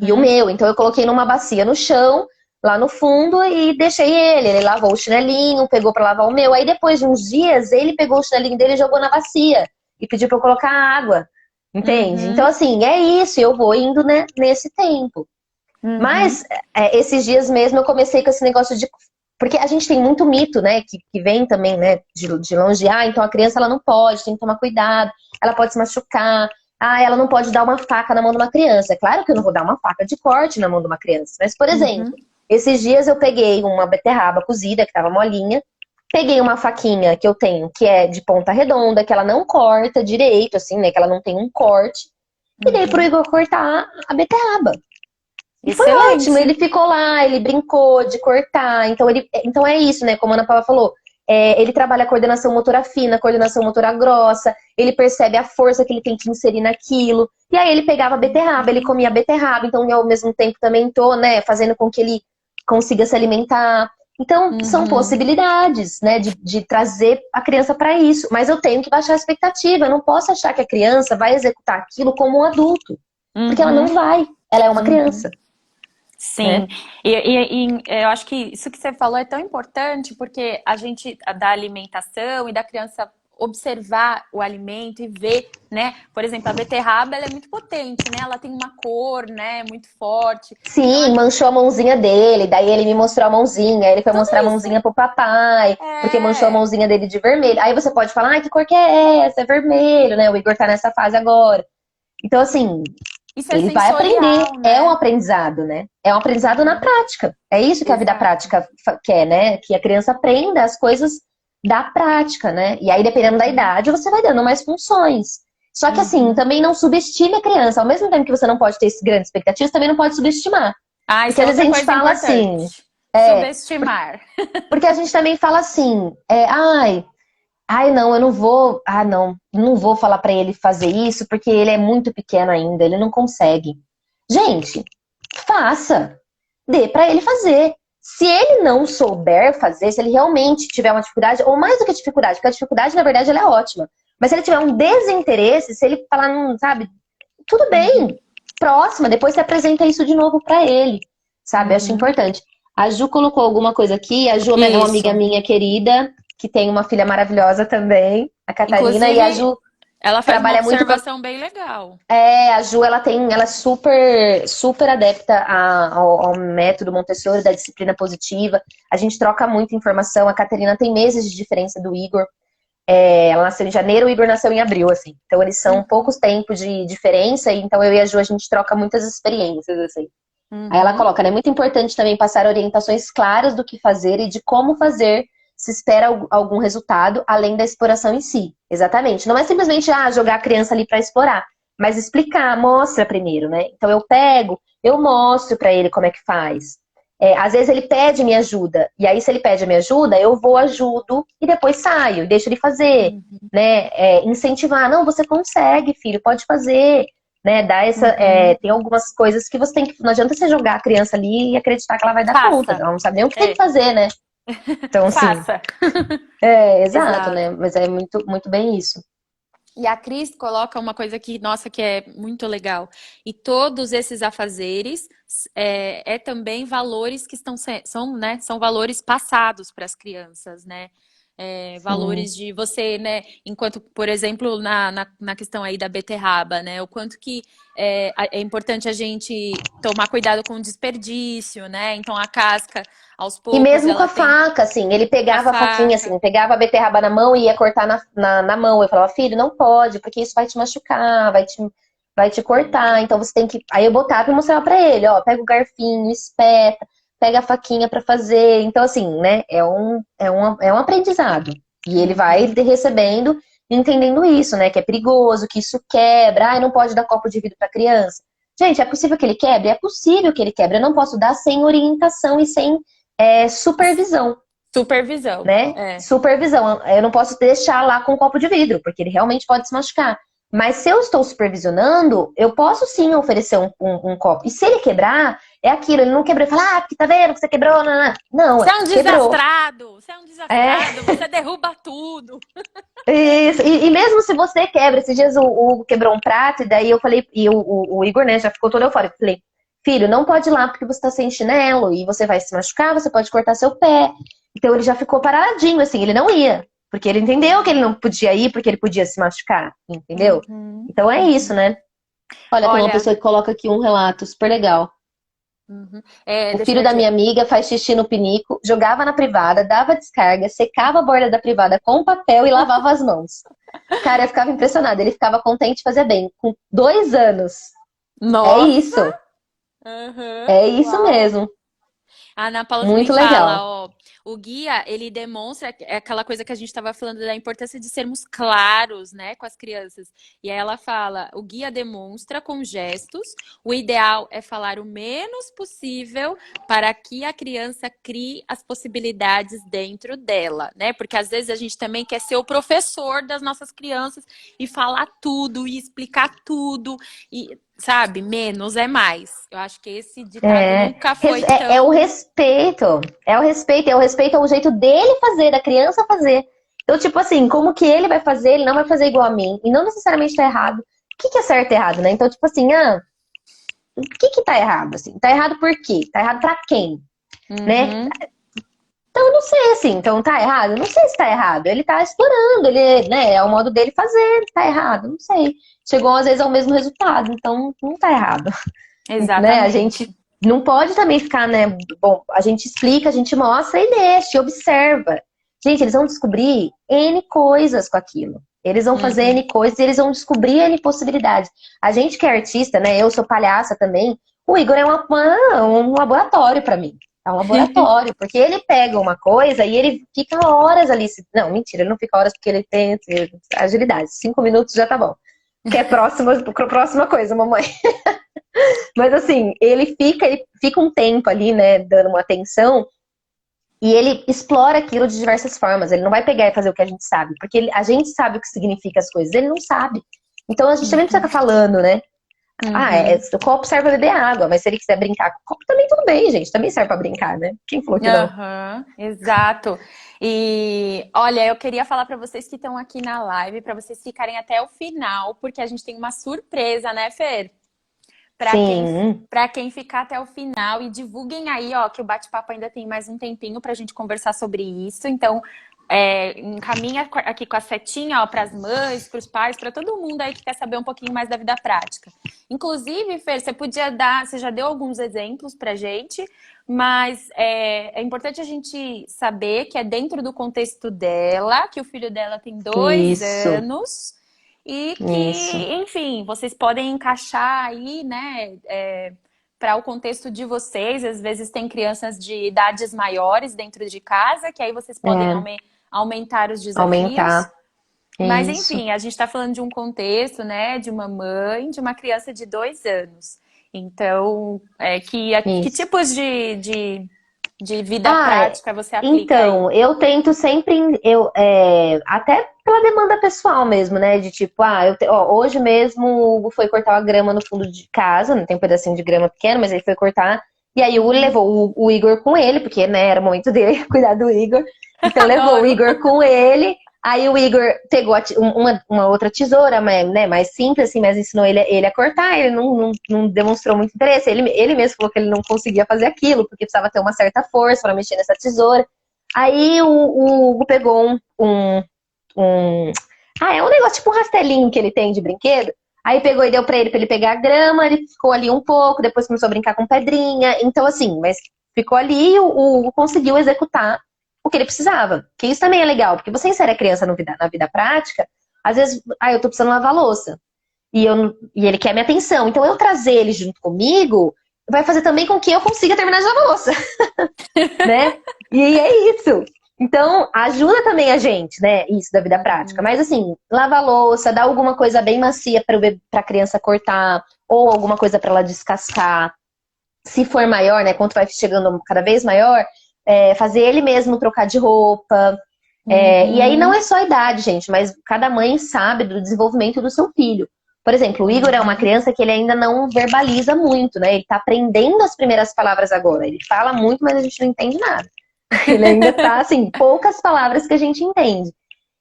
e o meu. Então, eu coloquei numa bacia no chão, lá no fundo, e deixei ele. Ele lavou o chinelinho, pegou pra lavar o meu. Aí, depois de uns dias, ele pegou o chinelinho dele e jogou na bacia. E pediu pra eu colocar água, entende? Então, assim, é isso. Eu vou indo, né, nesse tempo. Mas, esses dias mesmo, eu comecei com esse negócio de. Porque a gente tem muito mito, né, que vem também, né, de longe. Ah, então a criança, ela não pode, tem que tomar cuidado, ela pode se machucar. Ah, ela não pode dar uma faca na mão de uma criança. É claro que eu não vou dar uma faca de corte na mão de uma criança. Mas, por exemplo, esses dias eu peguei uma beterraba cozida, que tava molinha. Peguei uma faquinha que eu tenho, que é de ponta redonda, que ela não corta direito, assim, né, que ela não tem um corte. E dei pro Igor cortar a beterraba. E foi ótimo, ele ficou lá, ele brincou de cortar. Então é isso, né? Como a Ana Paula falou, ele trabalha a coordenação motora fina, a coordenação motora grossa, ele percebe a força que ele tem que inserir naquilo. E aí ele pegava a beterraba, ele comia a beterraba, então eu, ao mesmo tempo também tô, né, fazendo com que ele consiga se alimentar. Então, são possibilidades, né, de trazer a criança para isso. Mas eu tenho que baixar a expectativa. Eu não posso achar que a criança vai executar aquilo como um adulto. Porque ela não vai. Ela é uma criança. Sim, né? E eu acho que isso que você falou é tão importante porque a gente da alimentação e da criança observar o alimento e ver, né? Por exemplo, a beterraba, ela é muito potente, né? Ela tem uma cor, né? Muito forte. Sim, Então, manchou a mãozinha dele, daí ele me mostrou a mãozinha, ele foi tudo mostrar a isso mãozinha pro papai, porque manchou a é. mãozinha dele de vermelho. Aí você pode falar, que cor que é essa? É vermelho, né? O Igor tá nessa fase agora. Então, assim, Isso é ele vai aprender. sensorial, É um né? aprendizado, né? É um aprendizado na prática. É isso que a vida Exato. prática quer, né? Que a criança aprenda as coisas da prática, né? E aí, dependendo da idade, você vai dando mais funções. Só que, assim, também não subestime a criança. Ao mesmo tempo que você não pode ter grandes expectativas, também não pode subestimar. Ah, isso Porque é às vezes a outra gente coisa fala assim, importante. Subestimar. porque a gente também fala assim, ai, não, eu não vou, não vou falar pra ele fazer isso porque ele é muito pequeno ainda, ele não consegue. Gente, faça, dê pra ele fazer. Se ele não souber fazer, se ele realmente tiver uma dificuldade, ou mais do que dificuldade, porque a dificuldade, na verdade, ela é ótima. Mas se ele tiver um desinteresse, se ele falar, não, sabe, tudo bem, próxima, depois você apresenta isso de novo pra ele, sabe? Eu acho importante. A Ju colocou alguma coisa aqui, a Ju é uma amiga Isso. minha querida, que tem uma filha maravilhosa também, a Catarina, e a Inclusive, Ju ela faz uma trabalha muito com observação bem legal. a Ju, ela é super, super adepta ao método Montessori, da disciplina positiva. A gente troca muita informação. A Catarina tem meses de diferença do Igor. Ela nasceu em janeiro, o Igor nasceu em abril, assim. Então, eles são poucos tempos de diferença. Então, eu e a Ju, a gente troca muitas experiências, assim. Aí ela coloca, né? É muito importante também passar orientações claras do que fazer e de como fazer se espera algum resultado, além da exploração em si. Exatamente. Não é simplesmente jogar a criança ali para explorar, mas explicar, mostra primeiro, né? Então eu mostro para ele como é que faz. Às vezes ele pede minha ajuda, e aí se ele pede a minha ajuda, eu vou, ajudo e depois saio, deixo ele fazer, né? Incentivar, não, você consegue, filho, pode fazer, né? Dar tem algumas coisas que você tem que, não adianta você jogar a criança ali e acreditar que ela vai dar conta, Faça. ela não sabe nem o que tem que fazer, né? Então, assim, Faça. exato, Exato. né? Mas é muito, muito bem isso. E a Cris coloca uma coisa que, nossa, que é muito legal. E todos esses afazeres também valores que são, né, são valores passados para as crianças, né? Sim. Valores de você, né? Enquanto, por exemplo, na questão aí da beterraba, né? O quanto que é importante a gente tomar cuidado com o desperdício, né? Então a casca, aos E poucos, mesmo com ela a tem faca, assim, ele com a pegava a faquinha, faca. assim, pegava a beterraba na mão e ia cortar na mão. Eu falava, filho, não pode, porque isso vai te machucar, vai te cortar. Então você tem que. Aí eu botava e mostrava pra ele, ó, pega o garfinho, espeta, pega a faquinha pra fazer. Então, assim, né, é um aprendizado. E ele vai recebendo e entendendo isso, né, que é perigoso, que isso quebra, não pode dar copo de vidro pra criança. Gente, é possível que ele quebre? É possível que ele quebre. Eu não posso dar sem orientação e sem supervisão. Supervisão. né? Supervisão. Eu não posso deixar lá com um copo de vidro, porque ele realmente pode se machucar. Mas se eu estou supervisionando, eu posso sim oferecer um copo. E se ele quebrar, é aquilo. Ele não quebrou e fala, porque tá vendo que você quebrou? Não, não. Você é um quebrou. desastrado, você é um desastrado, você derruba tudo. Isso. E mesmo se você quebra, esses dias o Hugo quebrou um prato, e daí eu falei, e o Igor, né, já ficou todo eufórico. Eu falei, filho, não pode ir lá porque você tá sem chinelo e você vai se machucar, você pode cortar seu pé. Então ele já ficou paradinho, assim, ele não ia. Porque ele entendeu que ele não podia ir, porque ele podia se machucar, entendeu? Então é isso, né? Olha, tem uma pessoa que coloca aqui um relato super legal. O filho da minha amiga faz xixi no pinico, jogava na privada, dava descarga, secava a borda da privada com papel e lavava as mãos. Cara, eu ficava impressionada. Ele ficava contente de fazer bem. Com 2 anos. Nossa! É isso. É isso mesmo. A Ana Paula Muito também legal. fala, ó, o guia, ele demonstra aquela coisa que a gente estava falando da importância de sermos claros, né, com as crianças. E aí ela fala, o guia demonstra com gestos, o ideal é falar o menos possível para que a criança crie as possibilidades dentro dela, né? Porque às vezes a gente também quer ser o professor das nossas crianças e falar tudo e explicar tudo e sabe, menos é mais. Eu acho que esse ditado nunca foi tão... É o respeito. É o respeito ao jeito dele fazer, da criança fazer. Então, tipo assim, como que ele vai fazer, ele não vai fazer igual a mim. E não necessariamente tá errado. O que é certo e errado, né? Então, tipo assim, o que tá errado, assim? Tá errado por quê? Tá errado pra quem? Né? Então, eu não sei, assim. Então, tá errado? Não sei se tá errado. Ele tá explorando, ele, né? É o modo dele fazer. Tá errado? Não sei. Chegou, às vezes, ao mesmo resultado. Então, não tá errado. Exatamente. Né? A gente não pode também ficar, né? Bom, a gente explica, a gente mostra e deixa, e observa. Gente, eles vão descobrir N coisas com aquilo. Eles vão fazer N coisas e eles vão descobrir N possibilidades. A gente que é artista, né? Eu sou palhaça também. O Igor é um laboratório pra mim. É um laboratório, porque ele pega uma coisa e ele fica horas ali. Não, mentira, ele não fica horas porque ele tem agilidade. 5 minutos já tá bom. Que é próxima coisa, mamãe. Mas assim, ele fica um tempo ali, né, dando uma atenção, e ele explora aquilo de diversas formas. Ele não vai pegar e fazer o que a gente sabe, porque a gente sabe o que significa as coisas, ele não sabe. Então a gente também precisa ficar falando, né? O copo serve pra beber água, mas se ele quiser brincar com o copo, também tudo bem, gente. Também serve pra brincar, né? Quem falou que não? Exato. E olha, eu queria falar pra vocês que estão aqui na live, pra vocês ficarem até o final, porque a gente tem uma surpresa, né, Fer? Pra quem ficar até o final e divulguem aí, ó, que o bate-papo ainda tem mais um tempinho pra gente conversar sobre isso. Então, encaminha aqui com a setinha, ó, pras mães, pros pais, pra todo mundo aí que quer saber um pouquinho mais da vida prática. Inclusive, Fer, você já deu alguns exemplos pra gente, mas é importante a gente saber que é dentro do contexto dela, que o filho dela tem 2 anos. E que, enfim, vocês podem encaixar aí, né, para o contexto de vocês. Às vezes tem crianças de idades maiores dentro de casa, que aí vocês podem aumentar os desafios. Mas, enfim, a gente está falando de um contexto, né, de uma mãe, de uma criança de 2 anos. Então, que tipos de vida prática você aplica então, aí? eu tento sempre, até pela demanda pessoal mesmo, né? De tipo, hoje mesmo o Hugo foi cortar a grama no fundo de casa, não tem um pedacinho de grama pequeno, mas ele foi cortar. E aí o Hugo levou o Igor com ele, porque, né, era o momento dele cuidar do Igor. Então levou o Igor com ele. Aí o Igor pegou uma outra tesoura, né, mais simples, assim, mas ensinou ele a cortar. Ele não demonstrou muito interesse. Ele mesmo falou que ele não conseguia fazer aquilo, porque precisava ter uma certa força para mexer nessa tesoura. Aí o Hugo pegou é um negócio tipo um rastelinho que ele tem de brinquedo. Aí pegou e deu pra ele pegar a grama, ele ficou ali um pouco, depois começou a brincar com pedrinha. Então, assim, mas ficou ali e o Hugo conseguiu executar o que ele precisava. Que isso também é legal, porque você insere a criança na vida prática, às vezes, eu tô precisando lavar a louça. E ele quer minha atenção. Então, eu trazer ele junto comigo vai fazer também com que eu consiga terminar de lavar a louça. Né? E é isso. Então, ajuda também a gente, né? Isso da vida prática. Mas assim, lavar a louça, dar alguma coisa bem macia pra criança cortar, ou alguma coisa pra ela descascar. Se for maior, né? Quando vai chegando cada vez maior, fazer ele mesmo trocar de roupa. E aí não é só a idade, gente, mas cada mãe sabe do desenvolvimento do seu filho. Por exemplo, o Igor é uma criança que ele ainda não verbaliza muito, né? Ele tá aprendendo as primeiras palavras agora. Ele fala muito, mas a gente não entende nada. Ele ainda tá, assim, poucas palavras que a gente entende.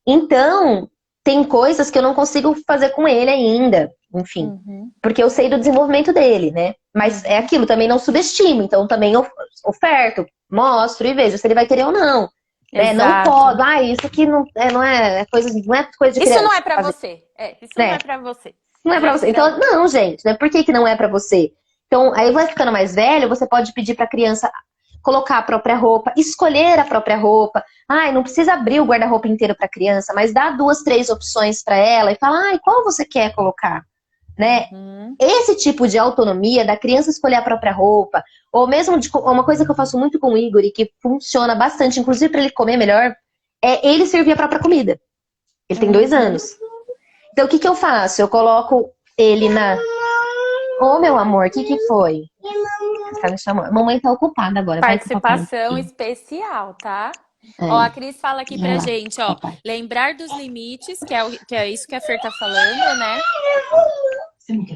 Então, tem coisas que eu não consigo fazer com ele ainda, enfim. Porque eu sei do desenvolvimento dele, né? Mas é aquilo, também não subestimo. Então, também oferto, mostro e vejo se ele vai querer ou não. Não pode. Isso aqui não é coisa de criança. Isso não é pra você. Isso não é pra você. Não é pra você. Então, não, gente, né? Por que não é pra você? Então, aí vai ficando mais velho, você pode pedir pra criança colocar a própria roupa, escolher a própria roupa. Não precisa abrir o guarda-roupa inteiro pra criança, mas dá 2, 3 opções pra ela e fala, qual você quer colocar? Né? Esse tipo de autonomia da criança escolher a própria roupa, ou mesmo uma coisa que eu faço muito com o Igor e que funciona bastante, inclusive pra ele comer melhor, é ele servir a própria comida. Ele tem 2 anos. Então, o que eu faço? Eu coloco ele na... Ô, meu amor, o que foi? Você tá me chamando. Mamãe tá ocupada agora. Participação especial, tá? Ó, a Cris fala aqui pra gente, ó. Lembrar dos limites, que é isso que a Fer tá falando, né?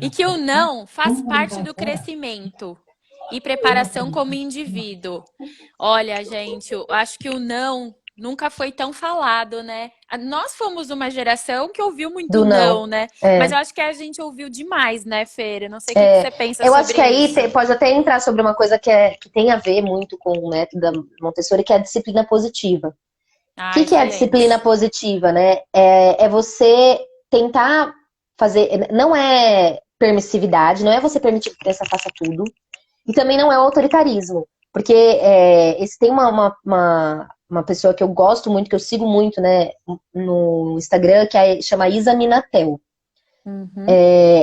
E que o não faz parte do crescimento e preparação como indivíduo. Olha, gente, eu acho que o não nunca foi tão falado, né? Nós fomos uma geração que ouviu muito não, né? Mas eu acho que a gente ouviu demais, né, Fer? Eu não sei o que você pensa sobre isso. Eu acho que aí pode até entrar sobre uma coisa que tem a ver muito com o método da Montessori, que é a disciplina positiva. O que é a disciplina positiva, né? É você tentar fazer... Não é permissividade, não é você permitir que a criança faça tudo. E também não é o autoritarismo. Porque tem uma pessoa que eu gosto muito, que eu sigo muito, né, no Instagram, que chama Isa Minatel.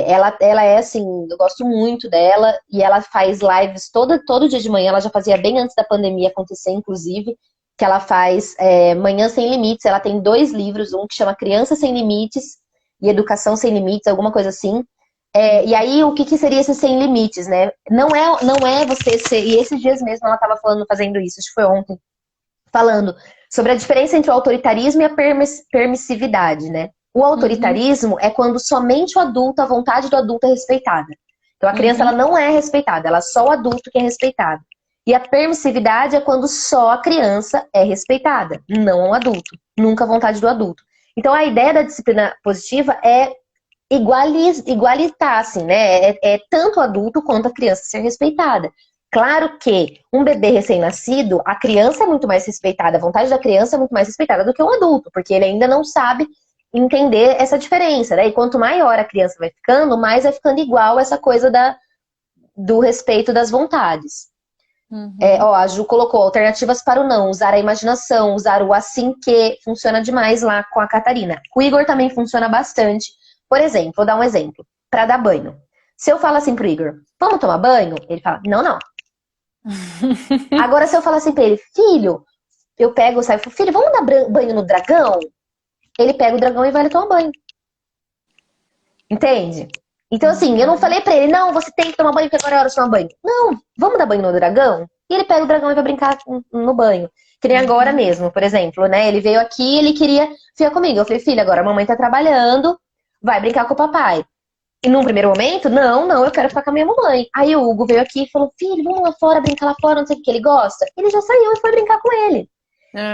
Ela é assim, eu gosto muito dela, e ela faz lives todo dia de manhã. Ela já fazia bem antes da pandemia acontecer, inclusive, que ela faz Manhã Sem Limites. Ela tem 2 livros, um que chama Criança Sem Limites e Educação Sem Limites, alguma coisa assim. E aí, o que seria esse sem limites, né? Não é você ser... E esses dias mesmo ela estava fazendo isso, acho que foi ontem, falando sobre a diferença entre o autoritarismo e a permissividade, né? O autoritarismo é quando somente o adulto, a vontade do adulto é respeitada. Então, a criança ela não é respeitada, ela é só o adulto que é respeitado. E a permissividade é quando só a criança é respeitada, não o adulto. Nunca a vontade do adulto. Então, a ideia da disciplina positiva é igualitar, assim, né? Tanto o adulto quanto a criança ser respeitada. Claro que um bebê recém-nascido, a criança é muito mais respeitada, a vontade da criança é muito mais respeitada do que um adulto, porque ele ainda não sabe entender essa diferença, né? E quanto maior a criança vai ficando, mais vai ficando igual essa coisa do respeito das vontades. A Ju colocou alternativas para o não, usar a imaginação, usar o assim que, funciona demais lá com a Catarina. Com o Igor também funciona bastante. Por exemplo, vou dar um exemplo, para dar banho. Se eu falo assim pro Igor, vamos tomar banho? Ele fala, não. Agora, se eu falar assim pra ele, filho, saio e falo, filho, vamos dar banho no dragão? Ele pega o dragão e vai lá tomar banho. Entende? Então, assim, eu não falei pra ele, não, você tem que tomar banho porque agora é hora de tomar banho. Não, vamos dar banho no dragão? E ele pega o dragão e vai brincar no banho. Que nem agora mesmo, por exemplo, né? Ele veio aqui e ele queria ficar comigo. Eu falei, filho, agora a mamãe tá trabalhando, vai brincar com o papai. E num primeiro momento, não, eu quero ficar com a minha mamãe. Aí o Hugo veio aqui e falou, filho, vamos lá fora, brincar lá fora, não sei o que ele gosta. Ele já saiu e foi brincar com ele.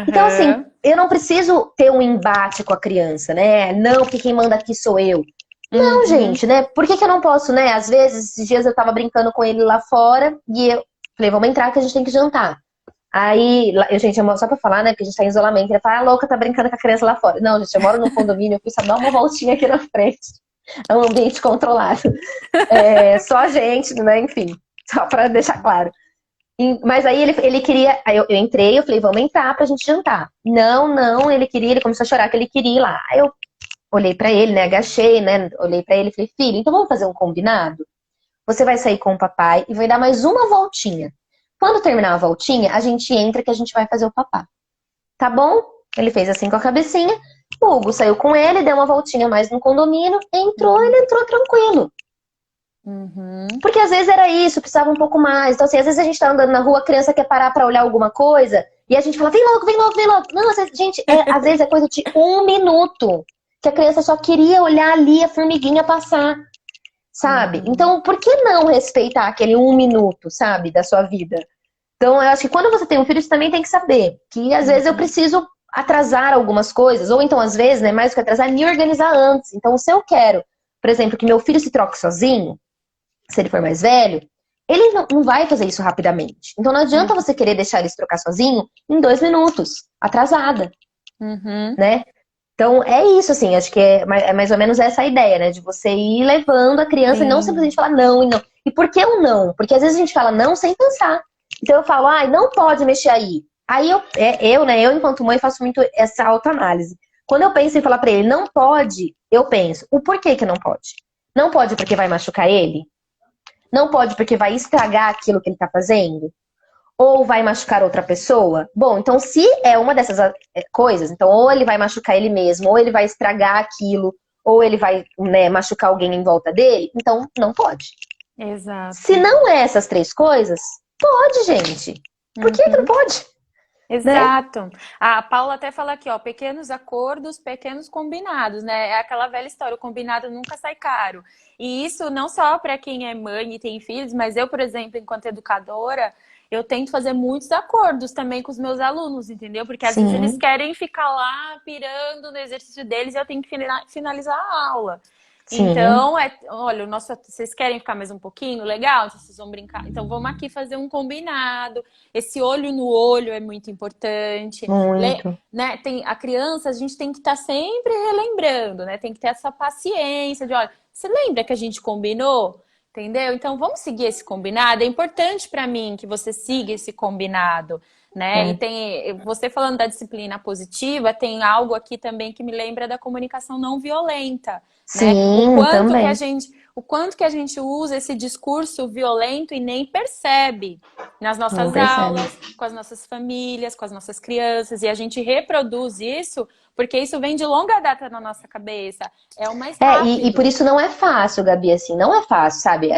Então, assim, eu não preciso ter um embate com a criança, né? Não, porque quem manda aqui sou eu. Não, gente, né? Por que eu não posso, né? Às vezes, esses dias eu tava brincando com ele lá fora e eu falei, vamos entrar que a gente tem que jantar. Aí, gente, só pra falar, né? Porque a gente tá em isolamento. Ele fala, louca, tá brincando com a criança lá fora. Não, gente, eu moro num condomínio, eu fui só dar uma voltinha aqui na frente. É um ambiente controlado. Só a gente, né? Enfim, só pra deixar claro. Mas aí ele queria... Aí eu entrei, eu falei, vamos entrar pra gente jantar. Não, ele começou a chorar que ele queria ir lá. Aí eu olhei pra ele, né? Agachei, né? Olhei pra ele e falei, filho, então vamos fazer um combinado? Você vai sair com o papai e vai dar mais uma voltinha. Quando terminar a voltinha, a gente entra que a gente vai fazer o papá. Tá bom? Ele fez assim com a cabecinha. O Hugo saiu com ele, deu uma voltinha mais no condomínio, ele entrou tranquilo. Porque às vezes era isso, precisava um pouco mais. Então, assim, às vezes a gente tá andando na rua, a criança quer parar pra olhar alguma coisa, e a gente fala, vem logo, vem logo, vem logo. Não, gente, às vezes é coisa de 1 minuto, que a criança só queria olhar ali a formiguinha passar, sabe? Então, por que não respeitar aquele 1 minuto, sabe, da sua vida? Então, eu acho que quando você tem um filho, você também tem que saber que às vezes eu preciso atrasar algumas coisas, ou então, às vezes, né, mais do que atrasar, me organizar antes. Então, se eu quero, por exemplo, que meu filho se troque sozinho, se ele for mais velho, ele não vai fazer isso rapidamente. Então, não adianta você querer deixar ele se trocar sozinho em 2 minutos, atrasada, né? Então, é isso, assim, acho que é mais ou menos essa a ideia, né? De você ir levando a criança e não simplesmente falar não e não. E por que o não? Porque às vezes a gente fala não sem pensar. Então eu falo, não pode mexer aí. Aí eu enquanto mãe faço muito essa autoanálise. Quando eu penso em falar pra ele não pode, eu penso, o porquê que não pode? Não pode porque vai machucar ele? Não pode porque vai estragar aquilo que ele tá fazendo? Ou vai machucar outra pessoa? Bom, então se é uma dessas coisas, então ou ele vai machucar ele mesmo, ou ele vai estragar aquilo, ou ele vai, né, machucar alguém em volta dele, então não pode. Exato. Se não é essas 3 coisas, pode, gente. Por que não pode? Exato. Né? A Paula até fala aqui, ó, pequenos acordos, pequenos combinados, né? É aquela velha história, o combinado nunca sai caro. E isso não só para quem é mãe e tem filhos, mas eu, por exemplo, enquanto educadora, eu tento fazer muitos acordos também com os meus alunos, entendeu? Porque às vezes eles querem ficar lá pirando no exercício deles e eu tenho que finalizar a aula. Sim. Então, olha, vocês querem ficar mais um pouquinho? Legal? Vocês vão brincar? Então, vamos aqui fazer um combinado. Esse olho no olho é muito importante. Muito. Né? A criança, a gente tem que estar sempre relembrando, né? Tem que ter essa paciência de, olha, você lembra que a gente combinou? Entendeu? Então, vamos seguir esse combinado. É importante para mim que você siga esse combinado, né? E tem, você falando da disciplina positiva, tem algo aqui também que me lembra da comunicação não violenta. Né? Sim, também. O quanto que a gente usa esse discurso violento e nem percebe nas nossas aulas, com as nossas famílias, com as nossas crianças, e a gente reproduz isso porque isso vem de longa data na nossa cabeça. É o mais rápido. E por isso não é fácil, Gabi, assim, não é fácil, sabe?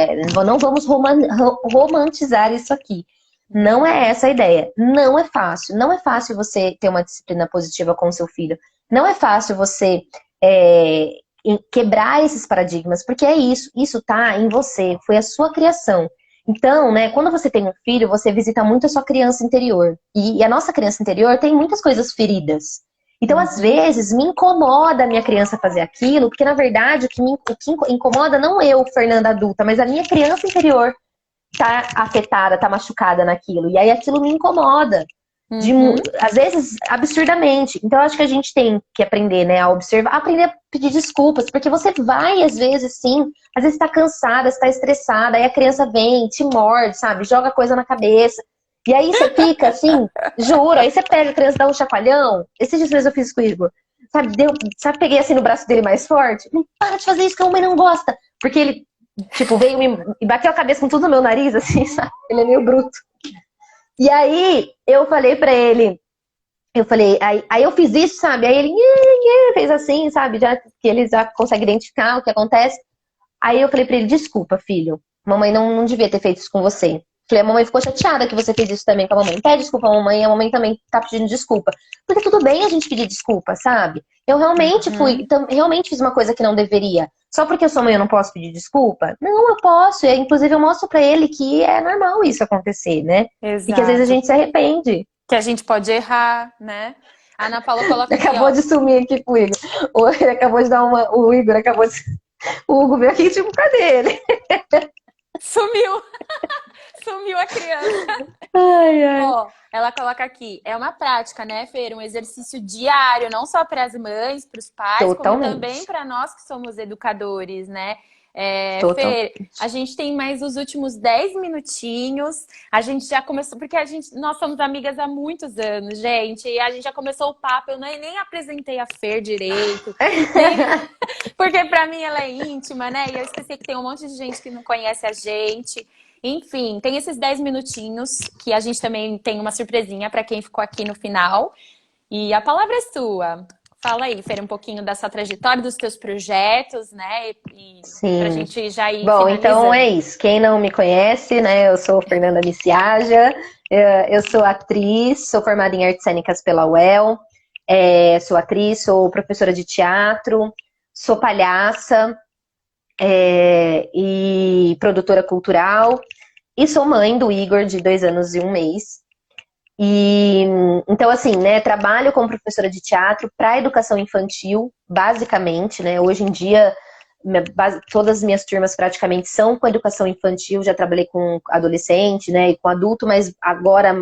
Não vamos romantizar isso aqui. Não é essa a ideia. Não é fácil. Não é fácil você ter uma disciplina positiva com o seu filho. Não é fácil você quebrar esses paradigmas, porque é isso tá em você, foi a sua criação. Então, né, quando você tem um filho, você visita muito a sua criança interior. E a nossa criança interior tem muitas coisas feridas. Então, às vezes, me incomoda a minha criança fazer aquilo, porque, na verdade, o que incomoda não eu, Fernanda adulta, mas a minha criança interior tá afetada, tá machucada naquilo. E aí aquilo me incomoda. Às vezes, absurdamente. Então, eu acho que a gente tem que aprender, né, a observar, aprender a pedir desculpas, porque você vai, às vezes, sim, às vezes tá cansada, você tá estressada, aí a criança vem, te morde, sabe, joga coisa na cabeça. E aí você fica assim, juro, aí você pega a criança, dá um chacoalhão. Esses dias mesmo eu fiz com o Igor. Sabe, peguei assim no braço dele mais forte. Para de fazer isso que a mãe não gosta. Porque ele, tipo, veio e bateu a cabeça com tudo no meu nariz, assim, sabe? Ele é meio bruto. E aí, eu falei pra ele, aí eu fiz isso, sabe? Aí ele fez assim, sabe? Já que ele já consegue identificar o que acontece. Aí eu falei pra ele, desculpa, filho. Mamãe não devia ter feito isso com você. Falei, a mamãe ficou chateada que você fez isso também com a mamãe. Pede desculpa a mamãe também tá pedindo desculpa. Porque tudo bem a gente pedir desculpa, sabe? Eu realmente realmente fiz uma coisa que não deveria. Só porque eu sou mãe eu não posso pedir desculpa? Não, eu posso. Inclusive eu mostro pra ele que é normal isso acontecer, né? Exato. E que às vezes a gente se arrepende. Que a gente pode errar, né? A Ana Paula coloca aqui, acabou de sumir aqui pro Igor. Ele acabou de dar o Igor acabou de... O Hugo veio aqui, tipo, cadê ele? Sumiu. Sumiu a criança. Ó, ela coloca aqui, é uma prática, né, Fer? Um exercício diário, não só para as mães, para os pais, Totalmente. como também para nós que somos educadores, né? Fer, a gente tem mais os últimos 10 minutinhos. A gente já começou, porque nós somos amigas há muitos anos, gente. E a gente já começou o papo, eu nem apresentei a Fer direito. Porque pra mim ela é íntima, né? E eu esqueci que tem um monte de gente que não conhece a gente. Enfim, tem esses 10 minutinhos, que a gente também tem uma surpresinha pra quem ficou aqui no final. E a palavra é sua. Fala aí, Fer, um pouquinho da sua trajetória, dos teus projetos, né? E pra Sim. gente já ir Bom, então é finalizando. isso. Quem não me conhece, né? Eu sou Fernanda Miciaja, eu sou atriz, sou formada em artes cênicas pela UEL, sou atriz, sou professora de teatro, sou palhaça, e produtora cultural, e sou mãe do Igor, de 2 anos e um mês. E então, assim, né, trabalho como professora de teatro para educação infantil, basicamente, né? Hoje em dia, todas as minhas turmas praticamente são com educação infantil, já trabalhei com adolescente, né, e com adulto, mas agora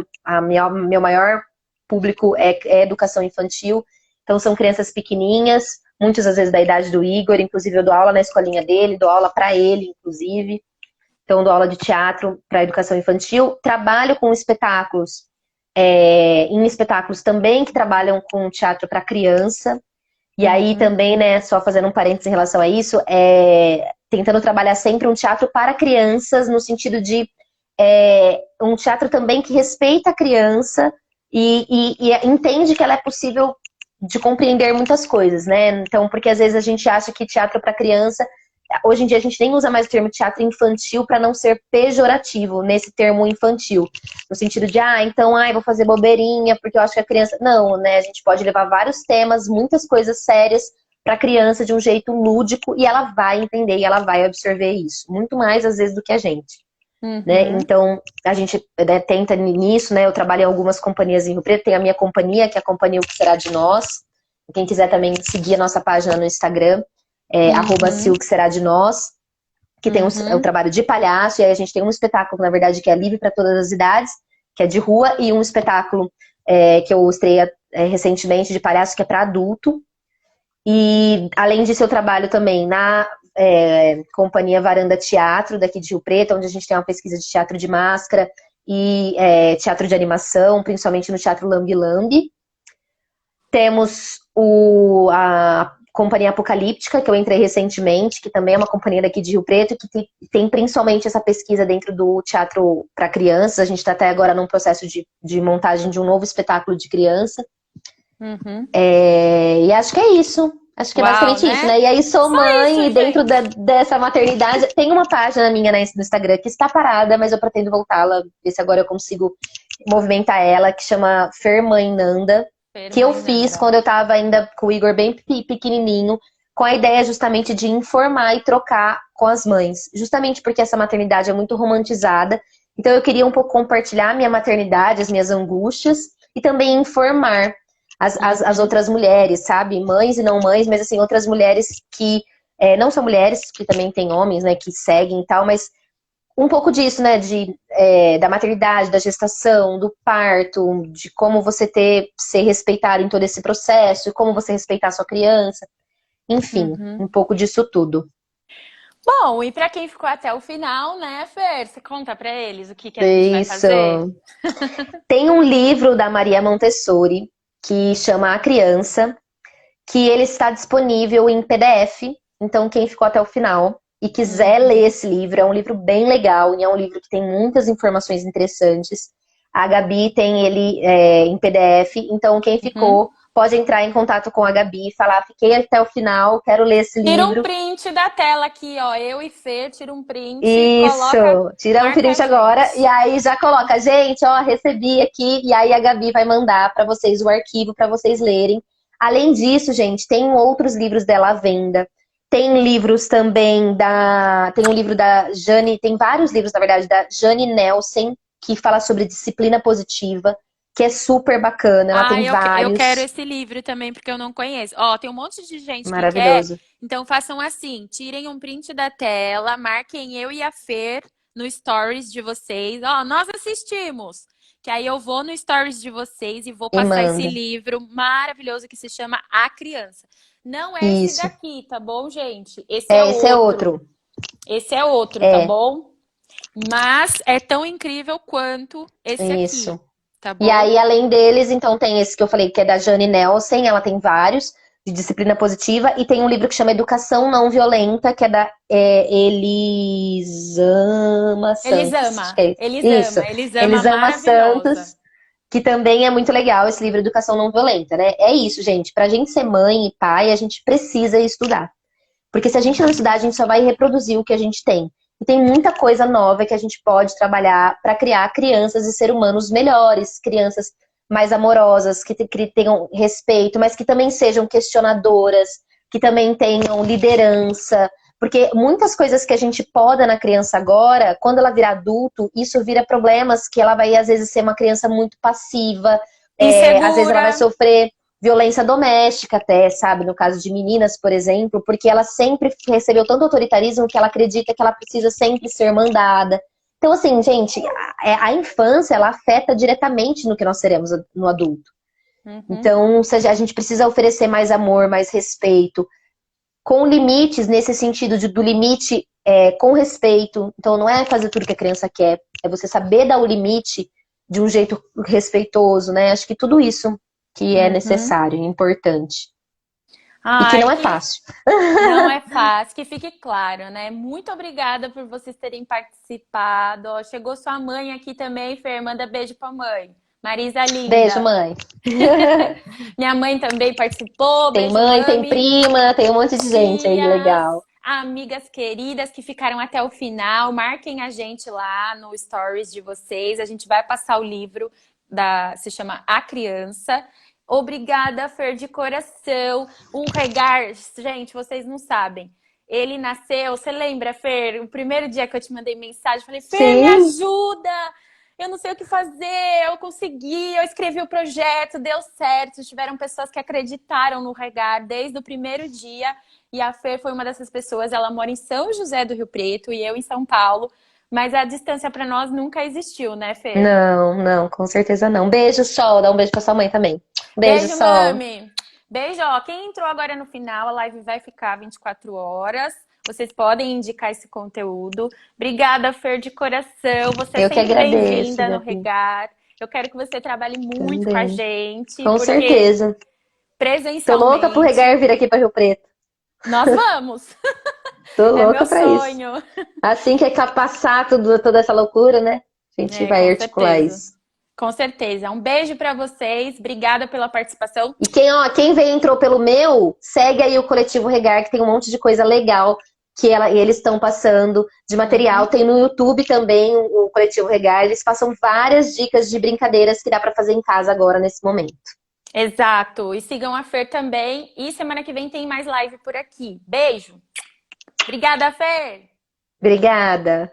meu maior público é educação infantil. Então, são crianças pequenininhas, muitas às vezes da idade do Igor, inclusive eu dou aula na escolinha dele, dou aula para ele, inclusive. Então, dou aula de teatro para educação infantil. Trabalho com espetáculos, em espetáculos também que trabalham com teatro para criança. E aí também, né, só fazendo um parênteses em relação a isso, tentando trabalhar sempre um teatro para crianças, no sentido de um teatro também que respeita a criança e entende que ela é possível de compreender muitas coisas, né? Então, porque às vezes a gente acha que teatro para criança, hoje em dia a gente nem usa mais o termo teatro infantil para não ser pejorativo nesse termo infantil. No sentido de, então, vou fazer bobeirinha porque eu acho que a criança... Não, né? A gente pode levar vários temas, muitas coisas sérias para a criança de um jeito lúdico e ela vai entender e ela vai absorver isso. Muito mais, às vezes, do que a gente. Né? Então, a gente, né, tenta nisso, né? Eu trabalho em algumas companhias em Rio Preto. Tem a minha companhia, que é a companhia O Que Será de Nós. Quem quiser também seguir a nossa página no Instagram, @se o que será de nós, que tem o trabalho de palhaço, e aí a gente tem um espetáculo, na verdade, que é livre para todas as idades, que é de rua, e um espetáculo que eu estreiei recentemente de palhaço, que é para adulto. E além disso, eu trabalho também na companhia Varanda Teatro, daqui de Rio Preto, onde a gente tem uma pesquisa de teatro de máscara e teatro de animação, principalmente no Teatro Lambi Lambi. Temos a Companhia Apocalíptica, que eu entrei recentemente, que também é uma companhia daqui de Rio Preto, que tem principalmente essa pesquisa dentro do teatro para crianças. A gente está até agora num processo de montagem de um novo espetáculo de criança. E acho que é isso. Acho que é basicamente isso, né? E aí sou mãe, e dentro dessa maternidade, tem uma página minha, né, no Instagram que está parada, mas eu pretendo voltá-la, ver se agora eu consigo movimentar ela, que chama Fer Mãe Nanda, que eu fiz quando eu tava ainda com o Igor bem pequenininho, com a ideia justamente de informar e trocar com as mães. Justamente porque essa maternidade é muito romantizada. Então eu queria um pouco compartilhar a minha maternidade, as minhas angústias, e também informar as outras mulheres, sabe? Mães e não mães, mas assim, outras mulheres que não são mulheres, que também tem homens, né, que seguem e tal, mas um pouco disso, né, da maternidade, da gestação, do parto, de como você ser respeitado em todo esse processo, como você respeitar a sua criança, enfim, um pouco disso tudo. Bom, e para quem ficou até o final, né, Fer? Você conta para eles o que a gente vai fazer? Tem um livro da Maria Montessori que chama A Criança, que ele está disponível em PDF, então quem ficou até o final e quiser ler esse livro, é um livro bem legal e é um livro que tem muitas informações interessantes. A Gabi tem ele em PDF, então quem ficou pode entrar em contato com a Gabi e falar, fiquei até o final, quero ler esse livro. Tira um print da tela aqui, ó, eu e Fê, tira um print. Isso, tira um print agora e aí já coloca, gente, ó, recebi aqui, e aí a Gabi vai mandar para vocês o arquivo para vocês lerem. Além disso, gente, tem outros livros dela à venda. Tem livros também tem um livro da Jane, tem vários livros, na verdade, da Jane Nelson, que fala sobre disciplina positiva, que é super bacana, ela tem vários. Eu quero esse livro também, porque eu não conheço. Ó, tem um monte de gente que quer, então façam assim, tirem um print da tela, marquem eu e a Fer no stories de vocês. Ó, nós assistimos! Que aí eu vou no stories de vocês e vou passar esse livro maravilhoso que se chama A Criança. Não é esse daqui, tá bom, gente? Esse é outro. Esse é outro, tá bom? Mas é tão incrível quanto esse aqui. Tá bom? E aí, além deles, então tem esse que eu falei, que é da Jane Nelson, ela tem vários, de disciplina positiva, e tem um livro que chama Educação Não Violenta, que é da Elisama Santos. Elisama Santos. que também é muito legal, esse livro Educação Não Violenta, né? É isso, gente. Pra gente ser mãe e pai, a gente precisa estudar. Porque se a gente não estudar, a gente só vai reproduzir o que a gente tem. E tem muita coisa nova que a gente pode trabalhar para criar crianças e seres humanos melhores, crianças mais amorosas, que tenham respeito, mas que também sejam questionadoras, que também tenham liderança. Porque muitas coisas que a gente poda na criança agora, quando ela virar adulto, isso vira problemas que ela vai, às vezes, ser uma criança muito passiva, às vezes ela vai Insegura. sofrer violência doméstica até, sabe? No caso de meninas, por exemplo, porque ela sempre recebeu tanto autoritarismo que ela acredita que ela precisa sempre ser mandada. Então, assim, gente, a infância, ela afeta diretamente no que nós seremos no adulto. Uhum. Então, a gente precisa oferecer mais amor, mais respeito, com limites, nesse sentido do limite com respeito. Então, não é fazer tudo que a criança quer, é você saber dar o limite de um jeito respeitoso, né? Acho que tudo isso que é Uhum. necessário, importante. E que Ai, não é que fácil. não é fácil, que fique claro, né? Muito obrigada por vocês terem participado. Ó, chegou sua mãe aqui também, Fer, manda beijo pra mãe. Marisa Beijo, linda. mãe. Minha mãe também participou. Tem Beijo, mãe, tem mami. prima, tem um monte de gente aí Tias, legal. amigas queridas que ficaram até o final, marquem a gente lá no stories de vocês. A gente vai passar o livro se chama A Criança. Obrigada, Fer, de coração. Um regar, gente, vocês não sabem. Ele nasceu, você lembra, Fer? O primeiro dia que eu te mandei mensagem, eu falei, Fer, me Sim, ajuda! Eu não sei o que fazer, eu consegui, eu escrevi o projeto, deu certo. Tiveram pessoas que acreditaram no Regar desde o primeiro dia. E a Fer foi uma dessas pessoas. Ela mora em São José do Rio Preto e eu em São Paulo. Mas a distância para nós nunca existiu, né, Fer? não, não, com certeza não. Beijo, Sol. Dá um beijo pra sua mãe também. Beijo, Beijo, Sol. mami! Beijo, ó. Quem entrou agora no final, a live vai ficar 24 horas. Vocês podem indicar esse conteúdo. Obrigada, Fer, de coração. Você é Eu que sempre agradeço, bem-vinda no Gabi. Regar. Eu quero que você trabalhe muito com a Também. gente, Com porque certeza. Tô louca pro Regar presencialmente vir aqui pra Rio Preto. nós vamos. Tô É meu louca pra isso. sonho. Assim que passar toda essa loucura, né? A gente É, vai com articular certeza. isso. Com certeza. Um beijo para vocês. Obrigada pela participação. E quem veio entrou pelo meu, segue aí o Coletivo Regar, que tem um monte de coisa legal que eles estão passando de material. Uhum. Tem no YouTube também o Coletivo Regar. Eles passam várias dicas de brincadeiras que dá pra fazer em casa agora, nesse momento. Exato. E sigam a Fer também. E semana que vem tem mais live por aqui. Beijo. Obrigada, Fer. Obrigada.